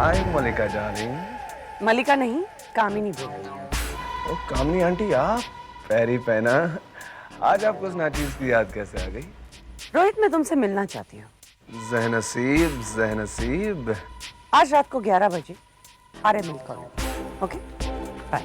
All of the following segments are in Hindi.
हाय मलिका डार्लिंग। मलिका नहीं, कामिनी बोल रही हूँ। ओ कामिनी आंटी आप, पैरी पहना। आज आपको उस नाचीज की याद कैसे आ गई? रोहित, मैं तुमसे मिलना चाहती हूँ। जहनसीब जहनसीब। आज रात को 11 बजे Arya mill colony. Okay, bye.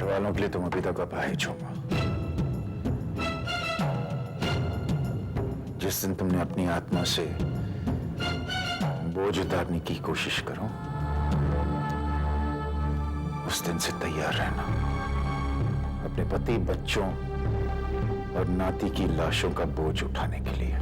वालों के लिए तुम अभी तक अपाहिज हो। जिस दिन तुमने अपनी आत्मा से बोझ उतारने की कोशिश करो, उस दिन से तैयार रहना अपने पति, बच्चों और नाती की लाशों का बोझ उठाने के लिए।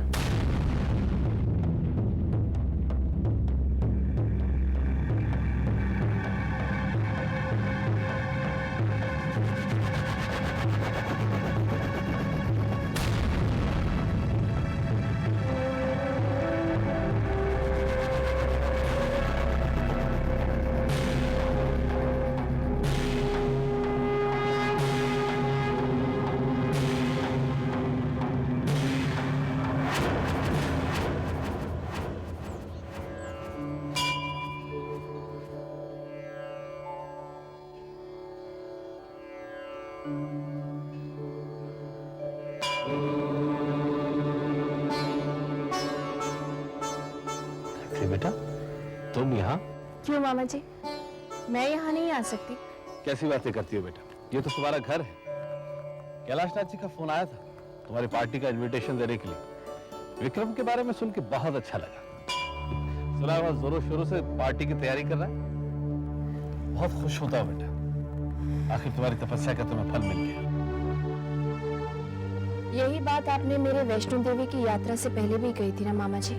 बेटा, तुम यहाँ? क्यों मामा जी, मैं यहाँ नहीं आ सकती? कैसी बातें करती हो बेटा, ये तो तुम्हारा घर है। कैलाश नाथ जी का फोन आया था तुम्हारी पार्टी का इनविटेशन देने के लिए। विक्रम के बारे में सुन के बहुत अच्छा लगा। सुना बहुत जोरों शोरों से पार्टी की तैयारी कर रहा है। बहुत खुश होता हूँ बेटा, आखिर तुम्हारी तपस्या का तुम्हें फल मिल गया। यही बात आपने मेरे वैष्णो देवी की यात्रा से पहले भी कही थी ना मामा जी,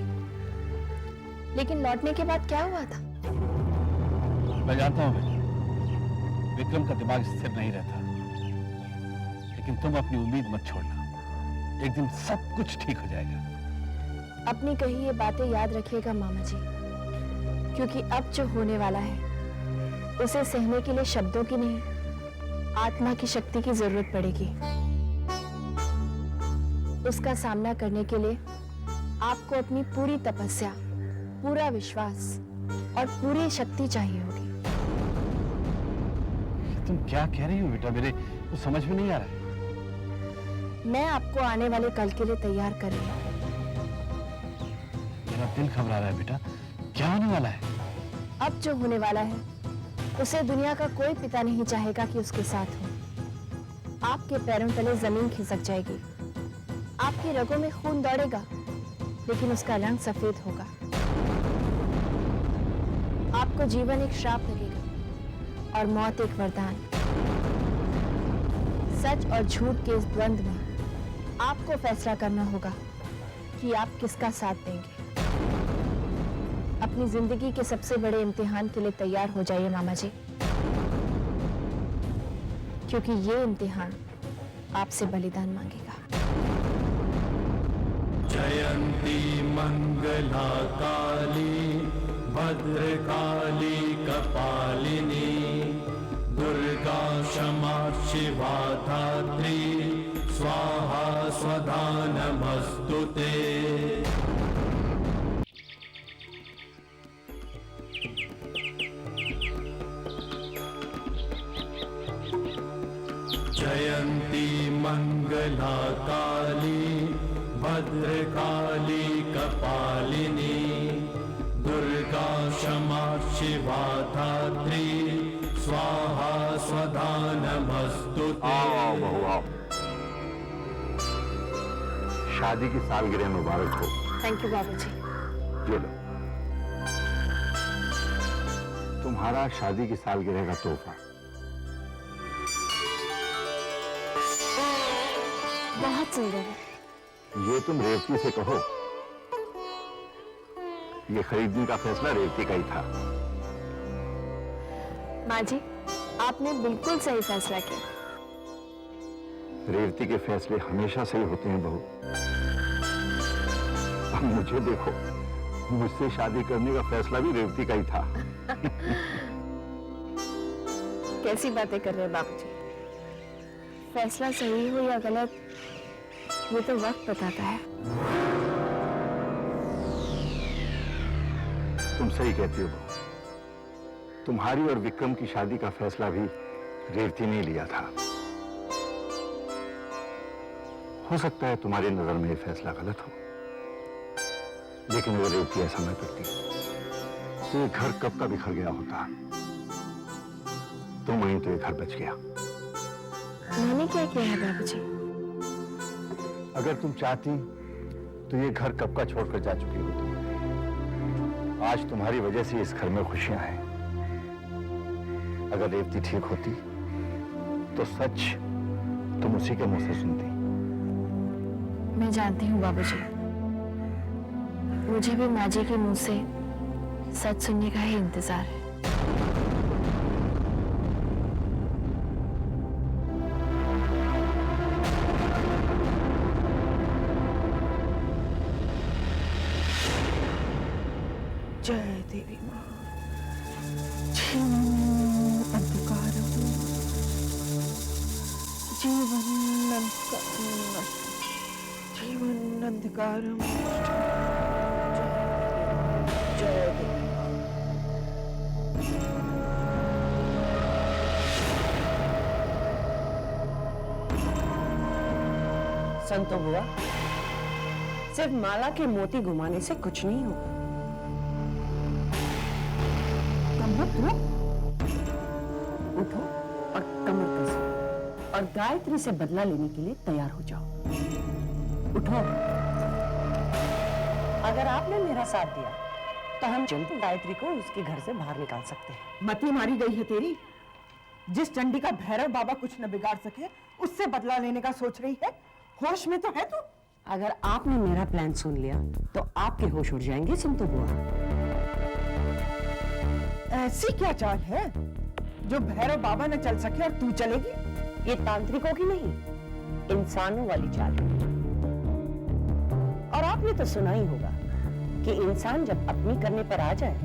लेकिन लौटने के बाद क्या हुआ था? मैं जानता हूँ बेटा, विक्रम का दिमाग स्थिर नहीं रहता, लेकिन तुम अपनी उम्मीद मत छोड़ना। एक दिन सब कुछ ठीक हो जाएगा। अपनी कही ये बातें याद रखिएगा मामा जी, क्योंकि अब जो होने वाला है उसे सहने के लिए शब्दों की नहीं, आत्मा की शक्ति की जरूरत पड़ेगी। उसका सामना करने के लिए आपको अपनी पूरी तपस्या, पूरा विश्वास और पूरी शक्ति चाहिए होगी। तुम क्या कह रही हो बेटा, मेरे कुछ समझ में नहीं आ रहा है। मैं आपको आने वाले कल के लिए तैयार कर रही हूँ। मेरा दिल घबरा रहा है बेटा, क्या होने वाला है? अब जो होने वाला है उसे दुनिया का कोई पिता नहीं चाहेगा कि उसके साथ हो। आपके पैरों तले जमीन खिसक जाएगी, आपकी रगों में खून दौड़ेगा, लेकिन उसका रंग सफेद होगा। आपको जीवन एक श्राप लगेगा और मौत एक वरदान। सच और झूठ के इस द्वंद्व में आपको फैसला करना होगा कि आप किसका साथ देंगे। अपनी जिंदगी के सबसे बड़े इम्तिहान के लिए तैयार हो जाइए मामा जी, क्योंकि ये इम्तिहान आपसे बलिदान मांगेगा। जयंती मंगला काली भद्रकाली कपालिनी दुर्गा क्षमा शिवा धात्री स्वाहा स्वधा नमस्तुते। जयंती मंगला काली भद्रकाली कपालिनी दुर्गा क्षमा शिवा धात्री स्वाहा स्वधा नमस्तुते। आओ बहू आओ। शादी की सालगिरह मुबारक हो। थैंक यू बाबूजी। ये लो तुम्हारा शादी की सालगिरह का तोहफा। बहुत सुंदर है। ये तुम रेवती से कहो, ये खरीदने का फैसला रेवती का ही था। माँ जी, आपने बिल्कुल सही फैसला किया। रेवती के फैसले हमेशा सही होते हैं बहू। अब मुझे देखो, मुझसे शादी करने का फैसला भी रेवती का ही था। कैसी बातें कर रहे हैं बाबूजी? फैसला सही हो या गलत, ये तो वक्त बताता है। तुम सही कहती हो बहू। तुम्हारी और विक्रम की शादी का फैसला भी रेवती ने लिया था। हो सकता है तुम्हारी नजर में यह फैसला गलत हो, लेकिन अगर रेवती ऐसा न करती तो ये घर कब का बिखर गया होता। तुम वहीं तो ये घर बच गया। मैंने क्या किया है बाबूजी? अगर तुम चाहती तो ये घर कब का छोड़कर जा चुकी होती। आज तुम्हारी वजह से इस घर में खुशियां हैं। अगर रेवती ठीक होती तो सच तुम उसी के मुंह से सुनती। मैं जानती हूँ बाबूजी, मुझे भी माँ जी के मुंह से सच सुनने का ही इंतजार है। जय देवी माँ। अंधकारम जीवन अंधकारम। जय देवी। संतो बुआ, सिर्फ माला के मोती घुमाने से कुछ नहीं होगा। उठो और कमर कसो और गायत्री से बदला लेने के लिए तैयार हो जाओ। उठो। अगर आपने मेरा साथ दिया तो हम जल्द गायत्री को उसके घर से बाहर निकाल सकते हैं। मती मारी गई है तेरी। जिस चंडी का भैरव बाबा कुछ न बिगाड़ सके, उससे बदला लेने का सोच रही है। होश में तो है तू? अगर आपने मेरा प्लान सुन लिया तो आपके होश उड़ जाएंगे संतो बुआ। ऐसी क्या चाल है जो भैरव बाबा न चल सके और तू चलेगी? ये तांत्रिकों की नहीं, इंसानों वाली चाल है। और आपने तो सुना ही होगा कि इंसान जब अपनी करने पर आ जाए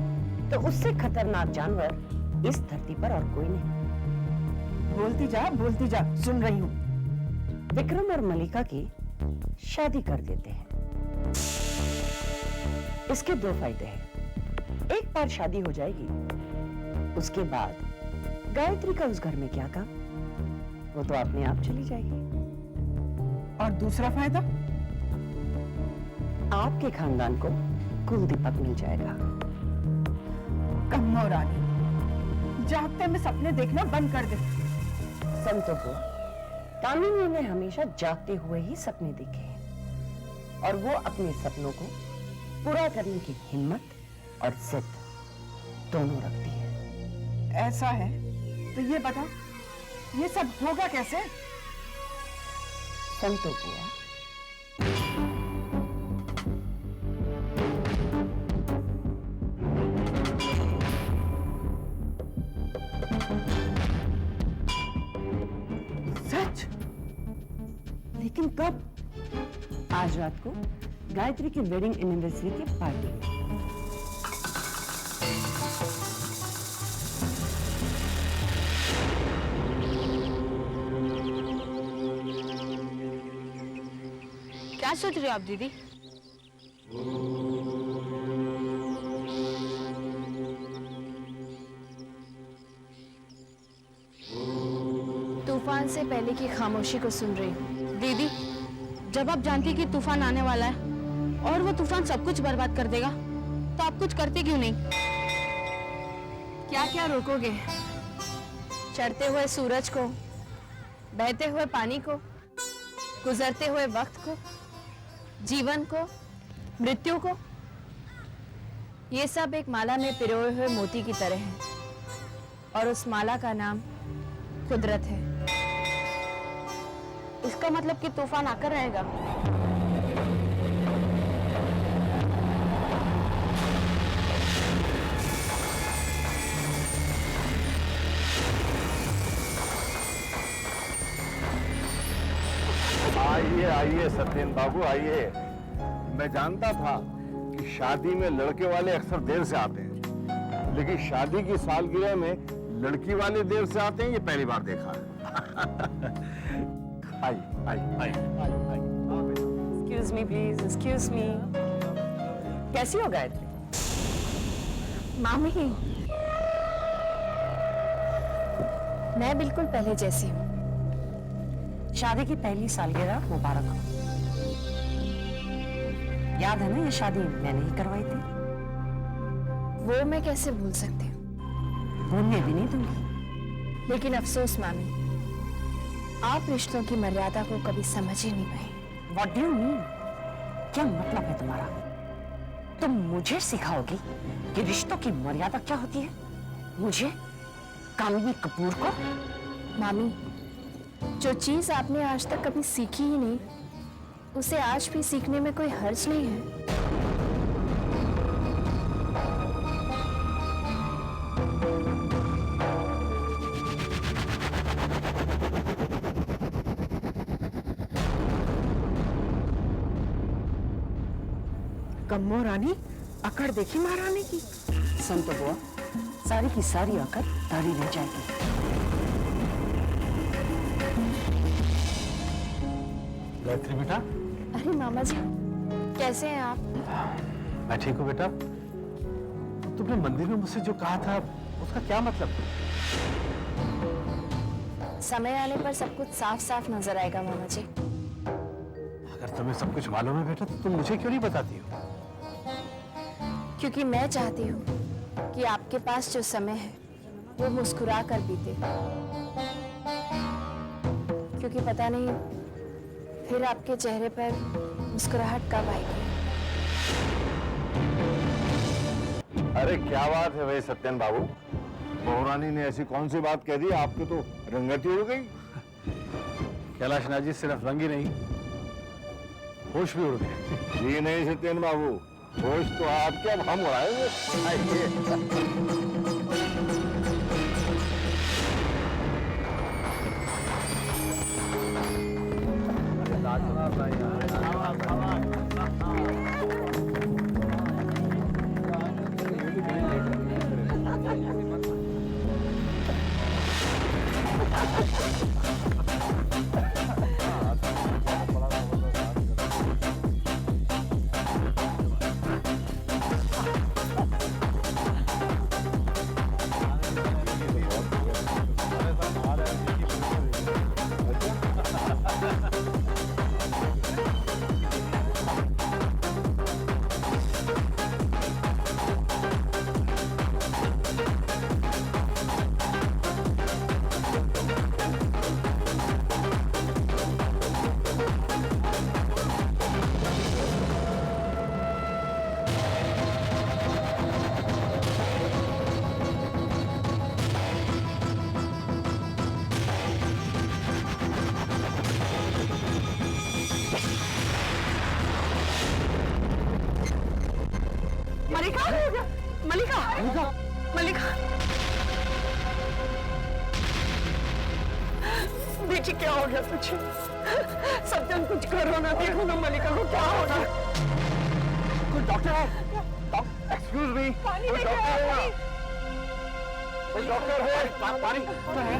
तो उससे खतरनाक जानवर इस धरती पर और कोई नहीं। बोलती जा, सुन रही हूँ। विक्रम और मलिका की शादी कर देते हैं। इसके दो फायदे हैं। एक बार शादी हो जाएगी, उसके बाद गायत्री का उस घर में क्या काम, वो तो अपने आप चली जाएगी। और दूसरा फायदा? आपके खानदान को कुल दीपक मिल जाएगा। कम्मो रानी, जागते में सपने देखना बंद कर दे। संतो को कामिनी ने हमेशा जागते हुए ही सपने देखे हैं और वो अपने सपनों को पूरा करने की हिम्मत और जिद दोनों रखती है। ऐसा है तो ये बता, ये सब होगा कैसे? संतो बुआ, सच? लेकिन कब? आज रात को गायत्री की वेडिंग एनिवर्सरी की पार्टी में। क्या सोच रहे हो आप दीदी? तूफान से पहले की खामोशी को सुन रही हूँ। दीदी, जब आप जानती कि तूफान आने वाला है और वो तूफान सब कुछ बर्बाद कर देगा, तो आप कुछ करते क्यों नहीं? क्या क्या रोकोगे? चढ़ते हुए सूरज को, बहते हुए पानी को, गुजरते हुए वक्त को, जीवन को, मृत्यु को। ये सब एक माला में पिरोए हुए मोती की तरह है, और उस माला का नाम कुदरत है। इसका मतलब कि तूफान आकर रहेगा। आइए आइए सत्येन बाबू आइए। मैं जानता था कि शादी में लड़के वाले अक्सर देर से आते हैं, लेकिन शादी की सालगिरह में लड़की वाले देर से आते हैं ये पहली बार देखा है। आइए आइए आइए। Excuse me please, excuse me. कैसी हो गायत्री? मामी, मैं बिल्कुल पहले जैसी हूँ। शादी की पहली सालगिरह मुबारक हो। याद है ना, ये शादी मैंने ही करवाई थी। वो मैं कैसे भूल सकती हूँ? भूलने भी नहीं दूंगी। लेकिन अफसोस मामी, आप रिश्तों की मर्यादा को कभी समझ ही नहीं पाई। What do you mean? क्या मतलब है तुम्हारा? तुम मुझे सिखाओगी कि रिश्तों की मर्यादा क्या होती है? मुझे, कामिनी कपूर को? मामी, जो चीज आपने आज तक कभी सीखी ही नहीं, उसे आज भी सीखने में कोई हर्ज नहीं है। कम्मो रानी, अकड़ देखी महारानी की। संतो बुआ, सारी की सारी आकर तारी रह जाएगी। गायत्री बेटा, अरे मामा जी, कैसे हैं आप? मैं ठीक हूँ बेटा। तुमने मंदिर में मुझसे जो कहा था उसका क्या मतलब? समय आने पर सब कुछ साफ साफ नजर आएगा मामा जी। अगर तुम्हें सब कुछ मालूम है बेटा, तो तुम मुझे क्यों नहीं बताती हो? क्योंकि मैं चाहती हूँ कि आपके पास जो समय है वो मुस्कुरा कर बीते, क्योंकि पता नहीं फिर आपके चेहरे पर मुस्कुराहट कब आएगी। अरे क्या बात है भाई सत्येन बाबू, बहुरानी ने ऐसी कौन सी बात कह दी आपकी तो रंगत ही उड़ गई। कैलाश नाथ जी, सिर्फ रंग ही नहीं, होश भी उड़ गए। जी नहीं सत्येन बाबू, होश तो आपके, अब हम उड़ाएंगे। मल्लिका मल्लिका बेटी क्या हो गया तुझे? सत्यम कुछ करो ना, देखो ना मल्लिका को क्या हो रहा है। कोई डॉक्टर है? एक्सक्यूज मी, कोई डॉक्टर है यहाँ? कोई डॉक्टर है? पानी है?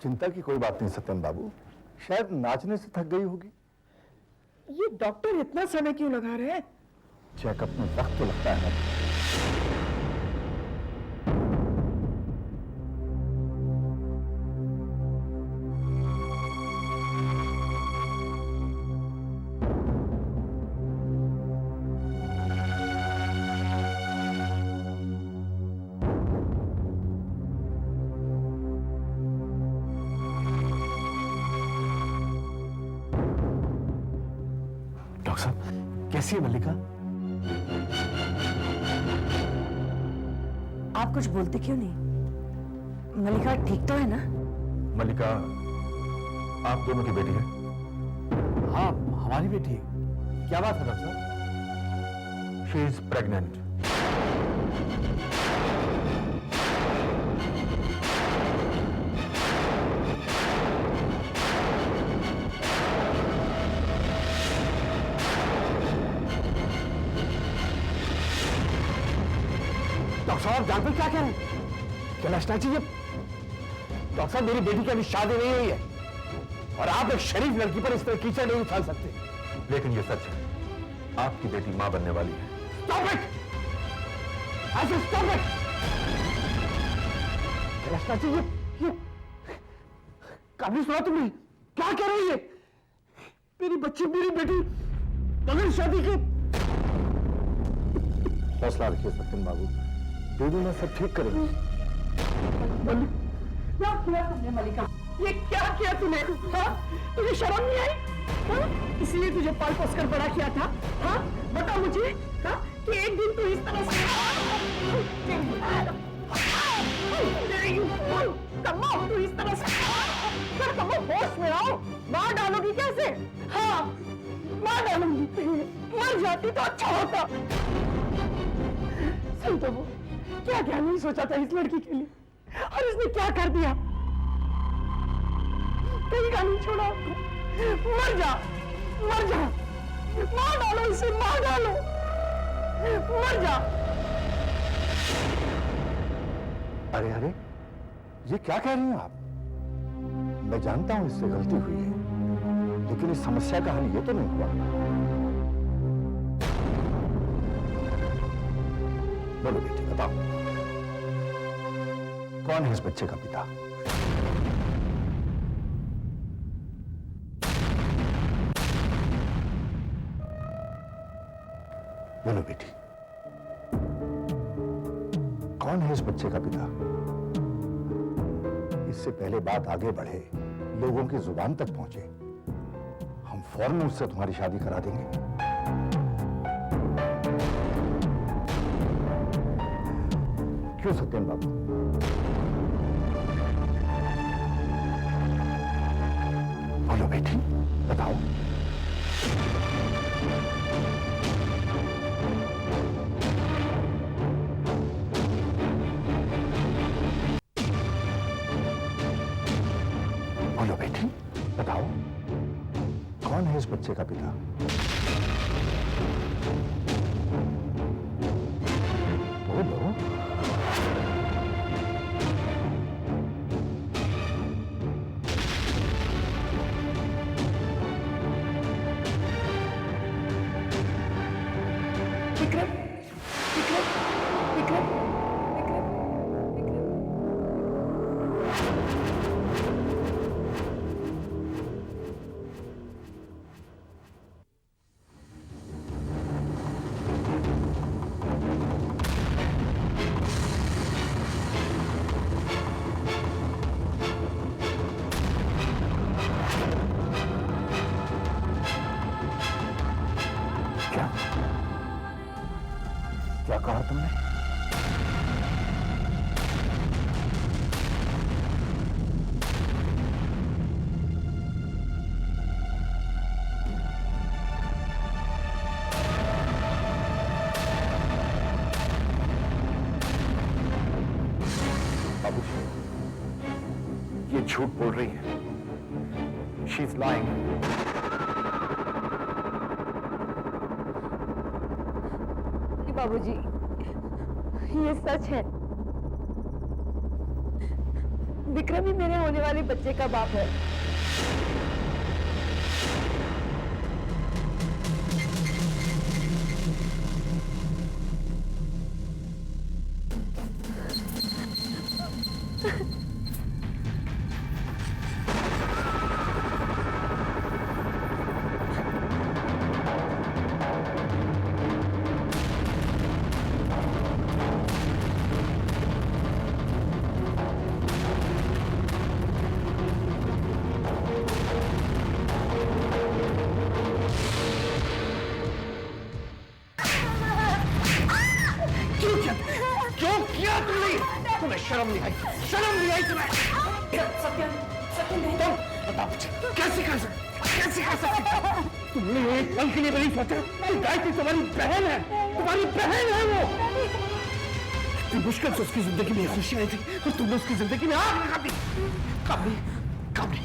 चिंता की कोई बात नहीं सत्यम बाबू, शायद नाचने से थक गई होगी। ये डॉक्टर इतना समय क्यों लगा रहे हैं? चेकअप में वक्त तो लगता है ना। डॉक्टर साहब, कैसी है मल्लिका? आप कुछ बोलते क्यों नहीं? मल्लिका ठीक तो है ना? मल्लिका आप दोनों की बेटी है? हाँ, हमारी बेटी है। क्या बात है डॉक्टर साहब? She is pregnant. डॉक्टर साहब जान पर क्या कह रहे हैं? कैलाशनाथ जी, डॉक्टर साहब मेरी बेटी की अभी शादी नहीं हुई है और आप एक शरीफ लड़की पर इस तरह कीचड़ नहीं उछाल सकते। लेकिन ये सच है, आपकी बेटी मां बनने वाली है। Stop it! I said stop it! Kailashnath जी, ये काबिल सुना तुमने? क्या कह रही है? मेरी बच्ची, मेरी बेटी बगैर शादी के। हौसला रखिए सत्यम बाबू, बेबी में सब ठीक करेंगे। क्या किया तुमने मल्लिका? ये क्या किया तूने? हाँ? तुझे शर्म नहीं आई? हाँ? इसलिए तुझे पाल पोस कर बड़ा किया था? हाँ? बता मुझे, हाँ? कि एक दिन तू इस तरह से कमाओ, तू इस तरह से फिर कमाओ, होश में आओ। मार डालोगी कैसे? हाँ, मार डालूंगी। मर जाती तो अच्छा होता। सुन तो वो क्या क्या नहीं सोचा था इस लड़की के लिए, और इसने क्या कर दिया। कहीं का नहीं छोड़ा आपको। मर जा, मर जा, मार डालो इसे, मार डालो, मर जा। अरे अरे, ये क्या कह रही हैं आप? मैं जानता हूं इससे गलती हुई है, लेकिन इस समस्या का हल ये तो नहीं हुआ। बोलो बेटी, बताओ कौन है इस बच्चे का पिता? बोलो बेटी, कौन है इस बच्चे का पिता? इससे पहले बात आगे बढ़े, लोगों की जुबान तक पहुंचे, हम फौरन उससे तुम्हारी शादी करा देंगे। क्यों सत्यम बाबू? बोलो बेटी, बताओ। बोलो बेटी, बताओ कौन है इस बच्चे का पिता? बोलो। विक्रम, विक्रम, विक्रम, विक्रम, विक्रम। ये झूठ बोल रही है। She is lying. बाबूजी, ये सच है। विक्रम ही मेरे होने वाले बच्चे का बाप है। क्यों किया तुमने? तुम्हें शर्म नहीं आई? शर्म नहीं आई तुम्हें? सत्यन, सत्यन नहीं। तुम बताओ मुझे, कैसे कर सकते? कैसे कर सकते? तुमने एक पल के लिए नहीं सोचा कि गायत्री तुम्हारी बहन है? तुम्हारी बहन है वो। इतनी मुश्किल से उसकी जिंदगी में खुशी आई थी और तुमने उसकी जिंदगी में आग लगा दी। कामनी, कामनी,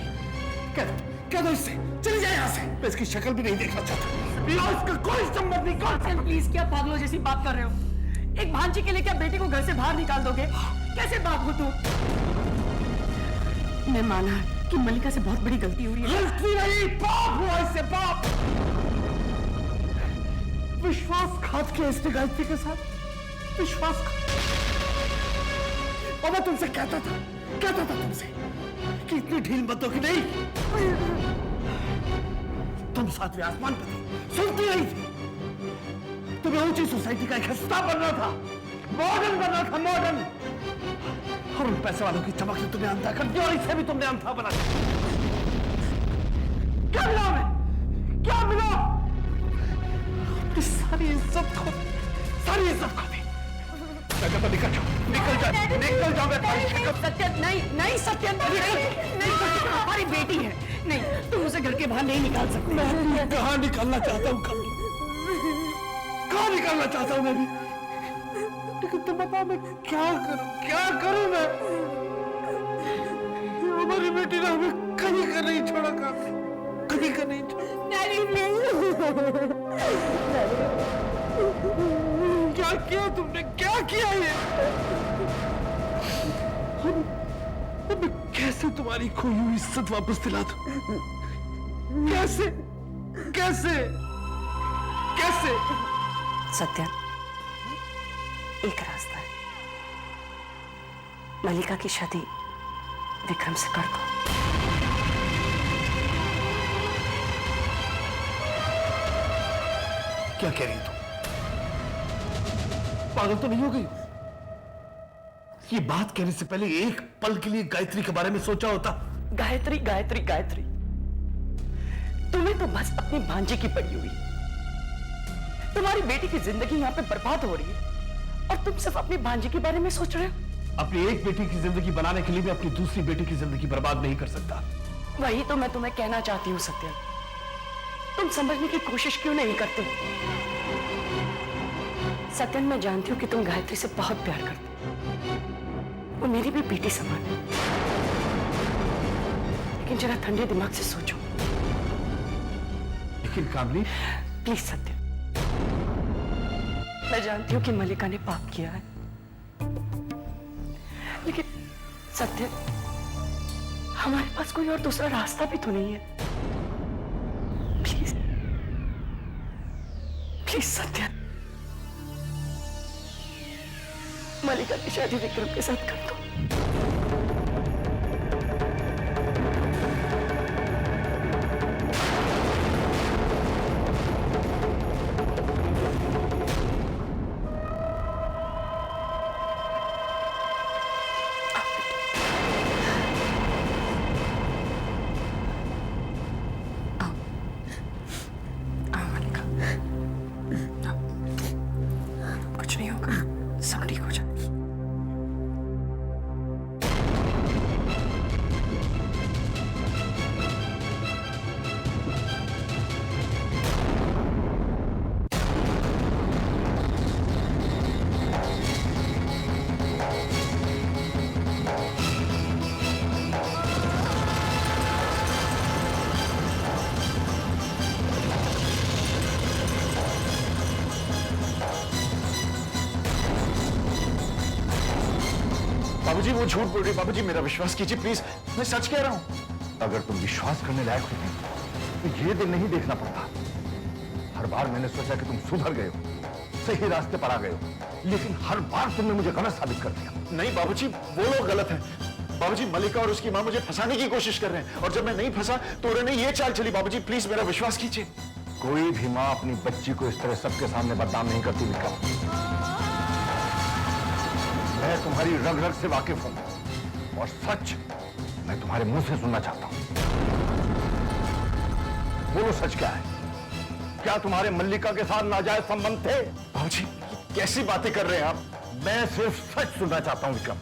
कह दो इससे, चले जाए यहाँ से। मैं इसकी शक्ल भी नहीं देखना चाहता। इसका कोई संबंध नहीं। प्लीज, क्या पागलों जैसी बात कर रहे हो? एक भांजी के लिए क्या बेटे को घर से बाहर निकाल दोगे? कैसे बाप हो तुम? मैं माना कि मल्लिका से बहुत बड़ी गलती हुई है। गलती नहीं, पाप हुआ इससे, पाप। विश्वासघात किया इसने गायत्री के साथ, विश्वासघात। और मैं तुमसे कहता था तुमसे कि इतनी ढील मत दो कि नहीं। तुम सातवें आसमान पर थी, सुनती नहीं थी। तुम्हें ऊंची सोसाइटी का एक हिस्सा बनना था, मॉडर्न बनना था, मॉडर्न। और उन पैसे वालों की चमक ने तुम्हें अंधा कर दिया और इसे भी तुमने अंधा बना दिया। क्या मिला हमें? क्या मिला? अपनी सारी इज्जत खो दी। मैं कहता निकल जाओ, निकल जाओ। सत्यन, नहीं सत्यन, नहीं, हमारी बेटी है। नहीं, तुम उसे घर के बाहर नहीं निकाल सकते। मैं कहाँ निकलना चाहता हूँ, कहाँ निकलना चाहता हूँ मैं भी। लेकिन तुम बताओ मैं क्या करूँ मैं? हमारी बेटी ने हमें कहीं का नहीं छोड़ा, कहीं का नहीं छोड़ा। क्या किया तुमने? क्या किया ये? अब मैं कैसे तुम्हारी खोई हुई इज्जत वापस दिला दूं? कैसे? सत्यन, एक रास्ता है। मल्लिका की शादी विक्रम से कर दो। क्या कह रही हो तुम? पागल तो नहीं हो गई? ये बात कहने से पहले एक पल के लिए गायत्री के बारे में सोचा होता। गायत्री, तुम्हें तो बस अपनी भांजी की पड़ी हुई। तुम्हारी बेटी की जिंदगी यहाँ पे बर्बाद हो रही है और तुम सिर्फ अपनी भांजी के बारे में सोच रहे हो। अपनी एक बेटी की जिंदगी बनाने के लिए मैं अपनी दूसरी बेटी की जिंदगी बर्बाद नहीं कर सकता। वही तो मैं तुम्हें कहना चाहती हूँ सत्यन। तुम समझने की कोशिश क्यों नहीं करते? सत्यन, मैं जानती हूँ कि तुम गायत्री से बहुत प्यार करते हो। वो मेरी भी बेटी समान है। लेकिन जरा ठंडे दिमाग से सोचो। लेकिन कामनी, प्लीज सत्यन, मैं जानती हूँ कि मल्लिका ने पाप किया है, लेकिन सत्यन, हमारे पास कोई और दूसरा रास्ता भी तो नहीं है। प्लीज सत्यन, मल्लिका की शादी विक्रम के साथ कर दो। कुछ नहीं होगा, सब ठीक हो जाएगा। बाबूजी वो झूठ बोल रही। बाबूजी मेरा विश्वास कीजिए प्लीज, मैं सच कह रहा हूं। अगर तुम विश्वास करने लायक होती तो ये दिन नहीं देखना पड़ता। हर बार मैंने सोचा कि तुम सुधर गए हो, सही रास्ते पर आ गए हो, लेकिन हर बार तुमने मुझे गलत साबित कर दिया। नहीं बाबूजी, वो लोग गलत हैं। बाबूजी मलिका और उसकी मां मुझे फंसाने की कोशिश कर रहे हैं, और जब मैं नहीं फंसा तो उन्होंने ये चाल चली। बाबूजी प्लीज मेरा विश्वास कीजिए। कोई भी मां अपनी बच्ची को इस तरह सबके सामने बदनाम नहीं करती विक्रम। मैं तुम्हारी रग रग से वाकिफ हूं, और सच मैं तुम्हारे मुंह से सुनना चाहता हूं। बोलो सच क्या है? क्या तुम्हारे मल्लिका के साथ नाजायज संबंध थे? बाबूजी कैसी बातें कर रहे हैं आप? मैं सिर्फ सच सुनना चाहता हूं विक्रम,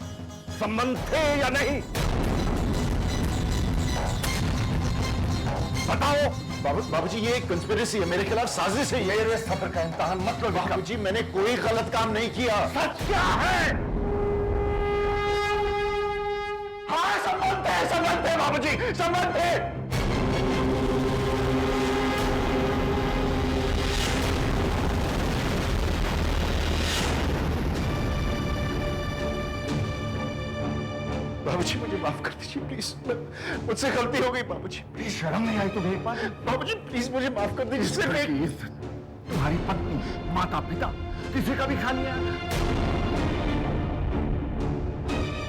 संबंध थे या नहीं? बताओ। बाबूजी ये एक कंस्पिरेसी है, मेरे खिलाफ साजिश है। ये सब्र का इम्तिहान मत लो बाबूजी, मैंने कोई गलत काम नहीं किया। सच क्या है? हाँ संबंध है बाबूजी, संबंध है। बाबूजी मुझे माफ कर दीजिए प्लीज, मुझसे गलती हो गई बाबूजी। प्लीज शर्म नहीं आई तुम्हें एक बार? बाबूजी प्लीज मुझे माफ कर दीजिए। तुम्हारी पत्नी, माता पिता, किसी का भी खा लिया।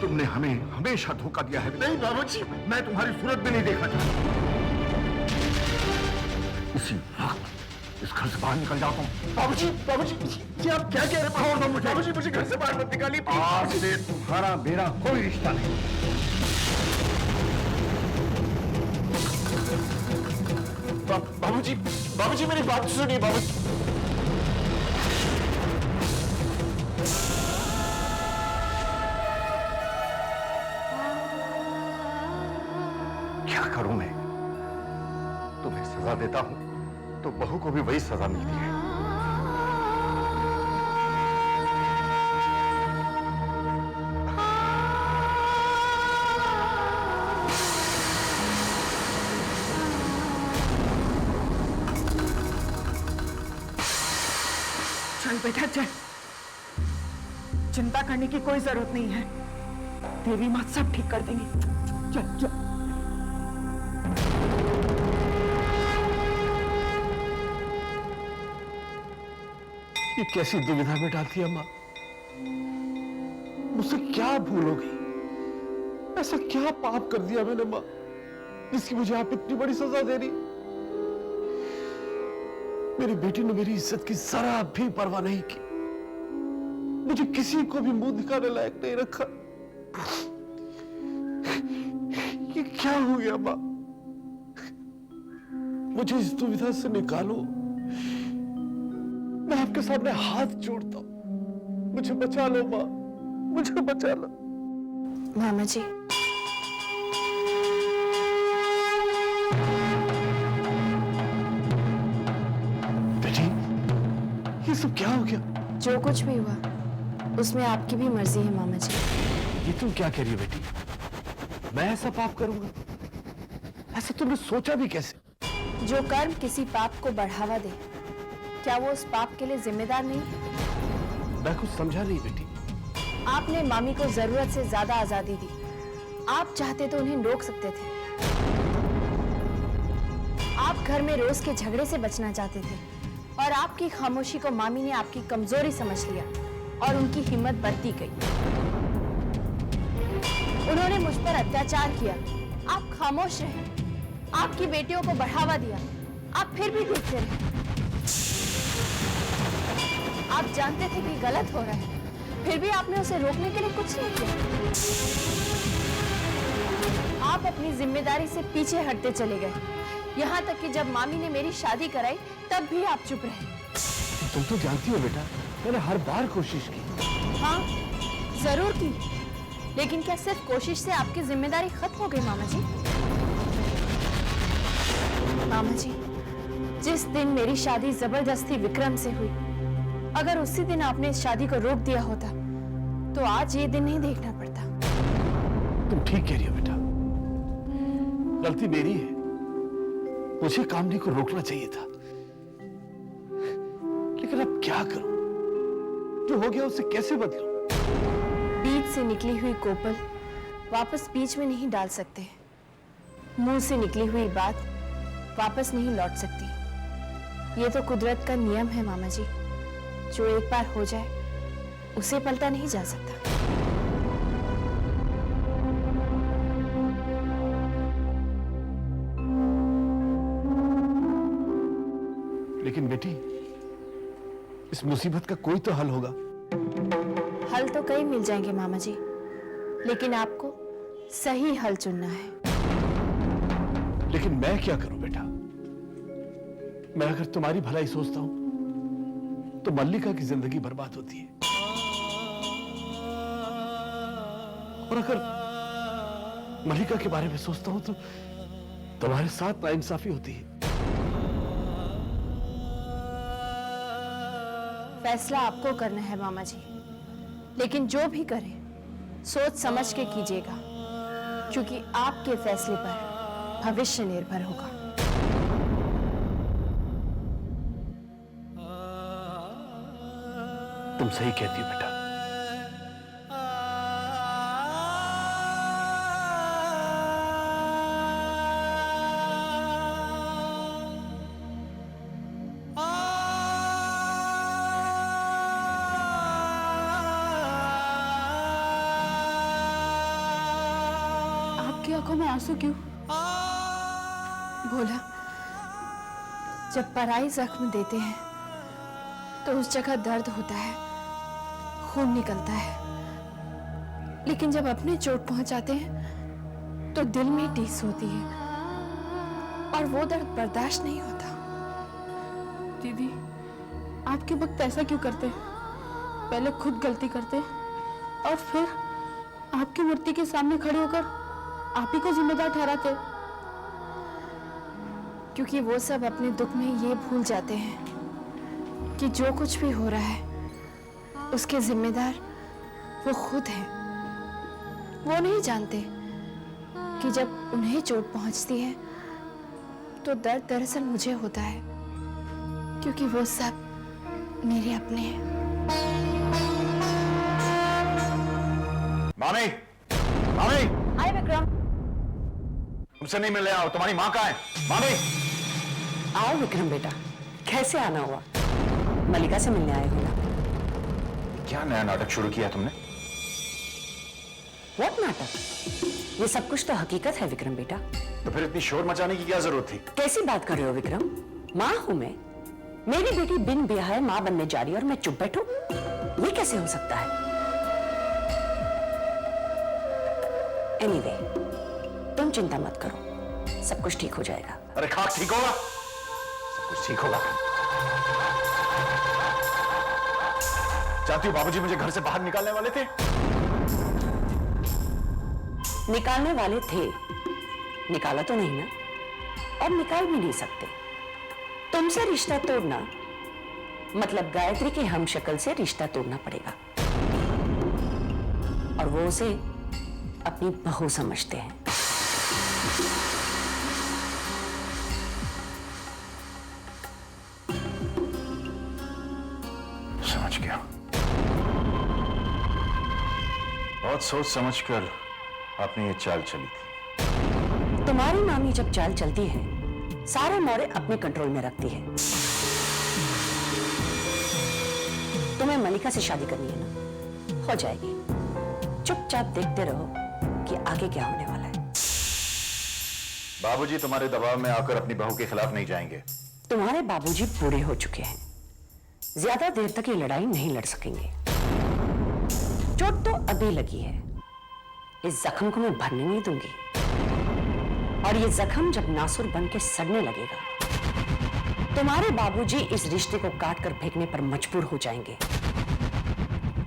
तुमने हमें हमेशा धोखा दिया है। नहीं बाबूजी, मैं तुम्हारी सूरत भी नहीं देखना चाहता। इसी वक्त इस घर से बाहर निकल जाता हूँ। बाबूजी आप क्या कह रहे हैं? बाबूजी मुझे घर से बाहर मत निकालिए। आज से तुम्हारा मेरा कोई रिश्ता नहीं। बाबूजी मेरी बात सुनिए। बाबूजी क्या करूं मैं? तुम्हें सजा देता हूं तो बहू को भी वही सजा मिलती है। चल बेटा चल, चिंता करने की कोई जरूरत नहीं है, देवी माँ सब ठीक कर देंगी। चल चल। ये कैसी दुविधा में डालती है मां? मुझसे क्या भूल हो गई? ऐसा क्या पाप कर दिया मैंने मां, जिसकी मुझे आप इतनी बड़ी सजा दे रही? मेरी बेटी ने मेरी इज्जत की जरा भी परवाह नहीं की, मुझे किसी को भी मुंह दिखाने लायक नहीं रखा। ये क्या हो गया मां? मुझे इस दुविधा से निकालो, मैं आपके सामने हाथ जोड़ता हूं। मुझे बचा लो मां, मुझे बचा लो। मामा जी, बेटी ये सब क्या हो गया? जो कुछ भी हुआ उसमें आपकी भी मर्जी है मामा जी। ये तुम क्या कह रही हो बेटी? मैं ऐसा पाप करूंगा? ऐसा तुमने सोचा भी कैसे? जो कर्म किसी पाप को बढ़ावा दे, क्या वो उस पाप के लिए जिम्मेदार नहीं? मैं कुछ समझा नहीं बेटी। आपने मामी को जरूरत से ज्यादा आजादी दी। आप चाहते तो उन्हें रोक सकते थे। आप घर में रोज के झगड़े से बचना चाहते थे, और आपकी खामोशी को मामी ने आपकी कमजोरी समझ लिया और उनकी हिम्मत बढ़ती गई। उन्होंने मुझ पर अत्याचार किया, आप खामोश रहे। आपकी बेटियों को बढ़ावा दिया, आप फिर भी देखते रहे। आप जानते थे कि गलत हो रहा है, फिर भी आपने उसे रोकने के लिए कुछ नहीं किया। आप अपनी जिम्मेदारी से पीछे हटते चले गए, यहाँ तक कि जब मामी ने मेरी शादी कराई तब भी आप चुप रहे। तुम तो जानती हो बेटा, मैंने हर बार कोशिश की। हाँ जरूर की, लेकिन क्या सिर्फ कोशिश से आपकी जिम्मेदारी खत्म हो गई मामा जी? मामा जी, जिस दिन मेरी शादी जबरदस्ती विक्रम से हुई, अगर उसी दिन आपने इस शादी को रोक दिया होता तो आज ये दिन नहीं देखना पड़ता। तुम ठीक कह रही हो बेटा, गलती मेरी है। मुझे कामनी को रोकना चाहिए था, लेकिन अब क्या करूं? जो हो गया उसे कैसे बदलूं? बीत से निकली हुई कोपल वापस बीच में नहीं डाल सकते। मुंह से निकली हुई बात वापस नहीं लौट सकती। ये तो कुदरत का नियम है मामा जी। जो एक बार हो जाए उसे पलटा नहीं जा सकता। लेकिन बेटी, इस मुसीबत का कोई तो हल होगा। हल तो कई मिल जाएंगे मामा जी, लेकिन आपको सही हल चुनना है। लेकिन मैं क्या करूं बेटा? मैं अगर तुम्हारी भलाई सोचता हूं तो मल्लिका की जिंदगी बर्बाद होती है, और अगर मल्लिका के बारे में सोचता हूं तो तुम्हारे साथ नाइंसाफी होती है। फैसला आपको करना है मामा जी, लेकिन जो भी करें सोच समझ के कीजिएगा, क्योंकि आपके फैसले पर भविष्य निर्भर होगा। तुम सही कहती हो बेटा। आपकी आंखों में आंसू क्यों? भोला, जब पराई जख्म देते हैं तो उस जगह दर्द होता है, खून निकलता है, लेकिन जब अपने चोट पहुंचाते हैं तो दिल में टीस होती है और वो दर्द बर्दाश्त नहीं होता। दीदी, आपके वक्त ऐसा क्यों करते? पहले खुद गलती करते और फिर आपकी मूर्ति के सामने खड़े होकर आप ही को जिम्मेदार ठहराते। क्योंकि वो सब अपने दुख में ये भूल जाते हैं कि जो कुछ भी हो रहा है उसके जिम्मेदार वो खुद हैं। वो नहीं जानते कि जब उन्हें चोट पहुंचती है तो दर्द दरअसल मुझे होता है, क्योंकि वो सब मेरे अपने हैं। मामी, मामी, हाय विक्रम। तुमसे नहीं मिलने आओ। तुम्हारी माँ कहाँ है? मामी, आओ विक्रम बेटा, कैसे आना हुआ? मल्लिका से मिलने आए हो ना? क्या नया नाटक शुरू किया तुमने? व्हाट नाटक? ये सब कुछ तो हकीकत है विक्रम बेटा। तो फिर इतनी शोर मचाने की क्या जरूरत थी? कैसी बात कर रहे हो विक्रम? माँ हूं मैं। मेरी बेटी बिन ब्याहे माँ बनने जा रही है और मैं चुप बैठूं? ये कैसे हो सकता है? एनीवे, तुम चिंता मत करो, सब कुछ ठीक हो जाएगा। अरे खाक ठीक होगा, सब कुछ ठीक होगा। जानती हो बाबूजी मुझे घर से बाहर निकालने वाले थे। निकालने वाले थे, निकाला तो नहीं ना, और निकाल भी नहीं सकते। तुमसे रिश्ता तोड़ना मतलब गायत्री के हमशक्ल से रिश्ता तोड़ना पड़ेगा, और वो उसे अपनी बहू समझते हैं। समझ गया। बहुत सोच समझकर आपने ये चाल चली थी। तुम्हारी मामी जब चाल चलती है सारे मोड़े अपने कंट्रोल में रखती है। तुम्हें मल्लिका से शादी करनी है ना, हो जाएगी। चुपचाप देखते रहो कि आगे क्या होने वाला है। बाबूजी तुम्हारे दबाव में आकर अपनी बहू के खिलाफ नहीं जाएंगे। तुम्हारे बाबूजी बूढ़े हो चुके हैं, ज्यादा देर तक ये लड़ाई नहीं लड़ सकेंगे। चोट तो अभी लगी है, इस जख्म को मैं भरने नहीं दूंगी, और ये जख्म जब नासुर बन के सड़ने लगेगा तुम्हारे बाबूजी इस रिश्ते को काट कर फेंकने पर मजबूर हो जाएंगे।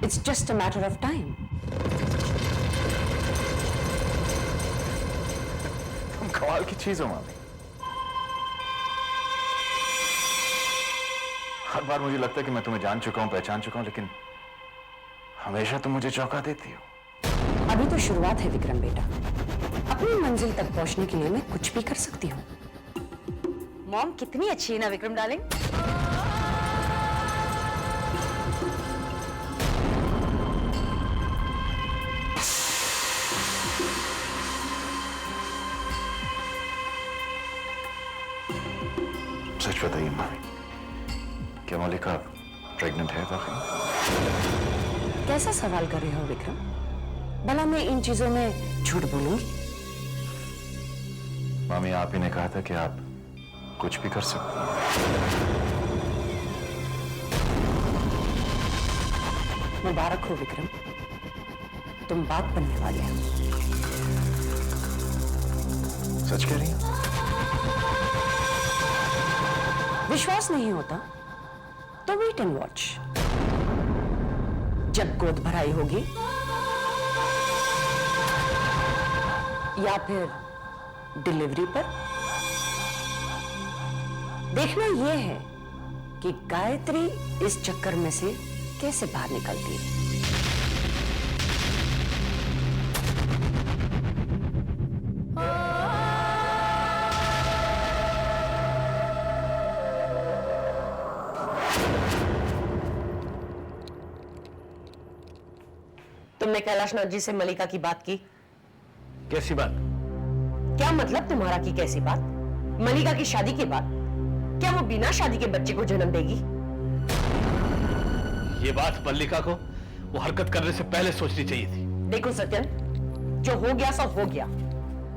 It's just a matter of time. तुम कमाल की चीज हो मामी। हर बार मुझे लगता है कि मैं तुम्हें जान चुका हूं, पहचान चुका हूं, लेकिन हमेशा तुम मुझे चौंका देती हो। अभी तो शुरुआत है विक्रम बेटा, अपनी मंजिल तक पहुंचने के लिए मैं कुछ भी कर सकती हूँ। मॉम कितनी अच्छी है ना विक्रम डार्लिंग। सच बताइए मामी, क्या मल्लिका प्रेग्नेंट है वाकई? कैसा सवाल कर रहे हो विक्रम? भला मैं इन चीजों में झूठ बोलूंगी? मामी, आप ही ने कहा था कि आप कुछ भी कर सकती हैं। मुबारक हो विक्रम, तुम बात बनने वाले हो। सच कह रही हैं? विश्वास नहीं होता तो वेट एंड वॉच। जब गोद भराई होगी या फिर डिलीवरी पर, देखना यह है कि गायत्री इस चक्कर में से कैसे बाहर निकलती है। तुमने कैलाशनाथ जी से मलिका की बात की? कैसी बात? क्या मतलब तुम्हारा की कैसी बात? मलिका की शादी के बाद क्या वो बिना शादी के बच्चे को जन्म देगी? ये बात मल्लिका को वो हरकत करने से पहले सोचनी चाहिए थी। देखो सत्यन, जो हो गया सब हो गया।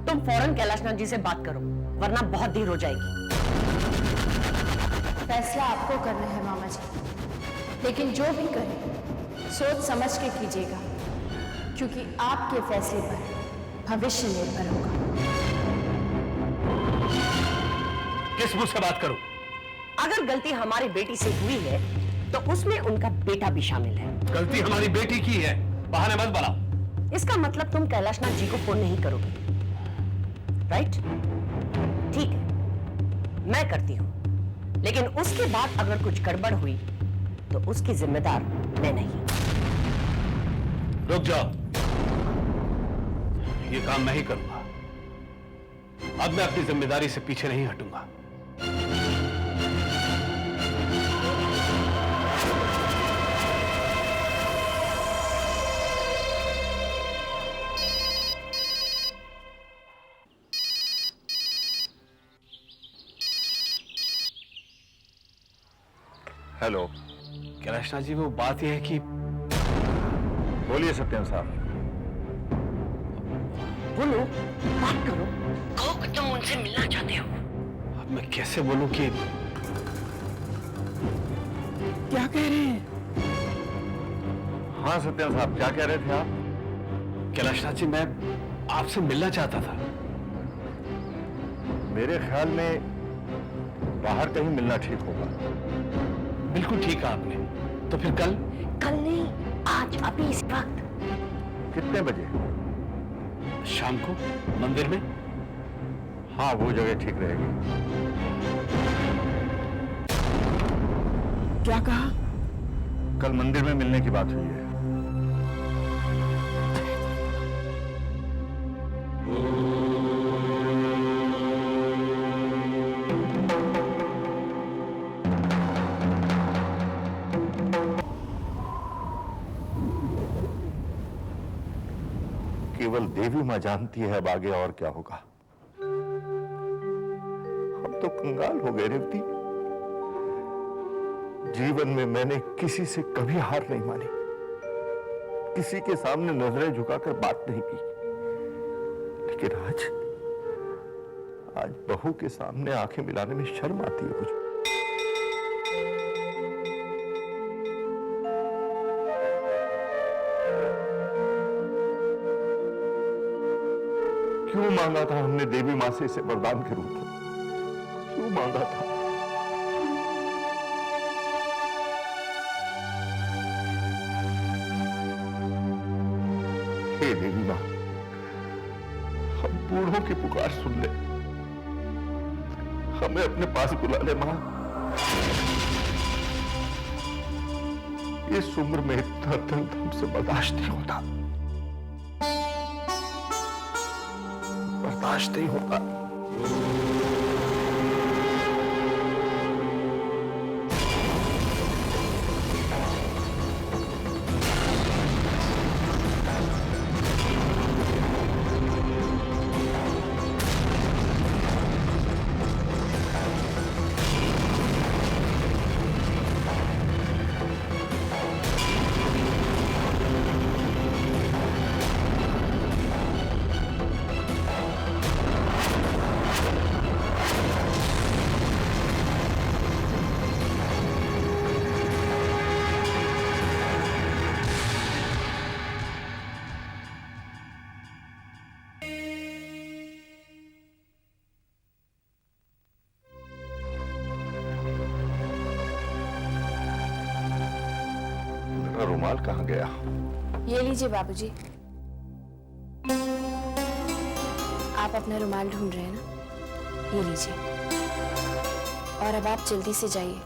तुम फौरन कैलाशनाथ जी से बात करो, वरना बहुत देर हो जाएगी। फैसला आपको करना है मामा जी, लेकिन जो भी करें सोच समझ के कीजिएगा, क्योंकि आपके फैसले पर भविष्य निर्भर होगा। किस मुंह से बात करूं? अगर गलती हमारी बेटी से हुई है तो उसमें उनका बेटा भी शामिल है। गलती हमारी बेटी की है, बहाने मत बनाओ। इसका मतलब तुम कैलाशनाथ जी को फोन नहीं करोगे, राइट? ठीक है, मैं करती हूं, लेकिन उसके बाद अगर कुछ गड़बड़ हुई तो उसकी जिम्मेदार मैं नहीं। रुक जाओ, ये काम मैं ही करूंगा। अब मैं अपनी जिम्मेदारी से पीछे नहीं हटूंगा। हेलो, कैलाशनाथ जी, वो बात यह है कि बोलिए सत्यन साहब। बोलो, बात करो, कहो कि तुम उनसे मिलना चाहते हो। अब मैं कैसे बोलूं कि क्या कह रहे हैं? हाँ सत्यन साहब, क्या कह रहे थे आप? कैलाशनाथ जी, मैं आपसे मिलना चाहता था। मेरे ख्याल में बाहर कहीं मिलना ठीक होगा। बिल्कुल ठीक है आपने। तो फिर कल? कल नहीं, आज, अभी इस वक्त। कितने बजे? शाम को मंदिर में। हाँ, वो जगह ठीक रहेगी। क्या कहा? कल मंदिर में मिलने की बात हुई है। केवल देवी मां जानती है अब आगे और क्या होगा। हम तो कंगाल हो गए रेवती। जीवन में मैंने किसी से कभी हार नहीं मानी, किसी के सामने नजरें झुकाकर बात नहीं की, लेकिन आज बहू के सामने आंखें मिलाने में शर्म आती है मुझे। क्यों मांगा था हमने देवी मां से इसे वरदान के रूप में? क्यों मांगा था? हे देवी मां, हम बूढ़ों की पुकार सुन ले, हमें अपने पास बुला ले मां। इस उम्र में इतना दर्द हमसे बर्दाश्त नहीं होता, बर्दाश्त नहीं होता। रुमाल कहाँ गया? ये लीजिए बाबूजी। आप अपना रुमाल ढूंढ रहे हैं ना, ये लीजिए। और अब आप जल्दी से जाइए,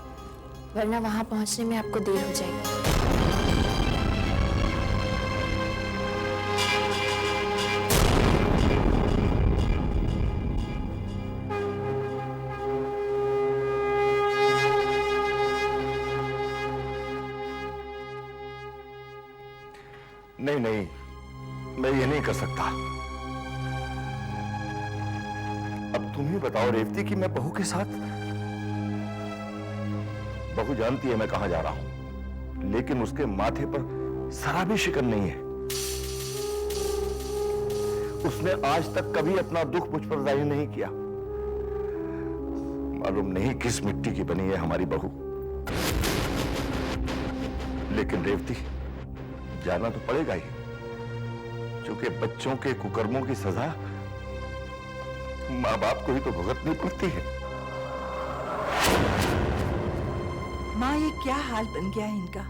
वरना वहां पहुंचने में आपको देर हो जाएगी। नहीं नहीं, मैं ये नहीं कर सकता। अब तुम ही बताओ रेवती कि मैं बहू के साथ। बहू जानती है मैं कहां जा रहा हूं, लेकिन उसके माथे पर जरा भी शिकन नहीं है। उसने आज तक कभी अपना दुख मुझ पर जाहिर नहीं किया। मालूम नहीं किस मिट्टी की बनी है हमारी बहू, लेकिन रेवती जाना तो पड़ेगा ही, क्योंकि बच्चों के कुकर्मों की सजा मां बाप को ही तो भुगतनी पड़ती है। माँ, ये क्या हाल बन गया है इनका।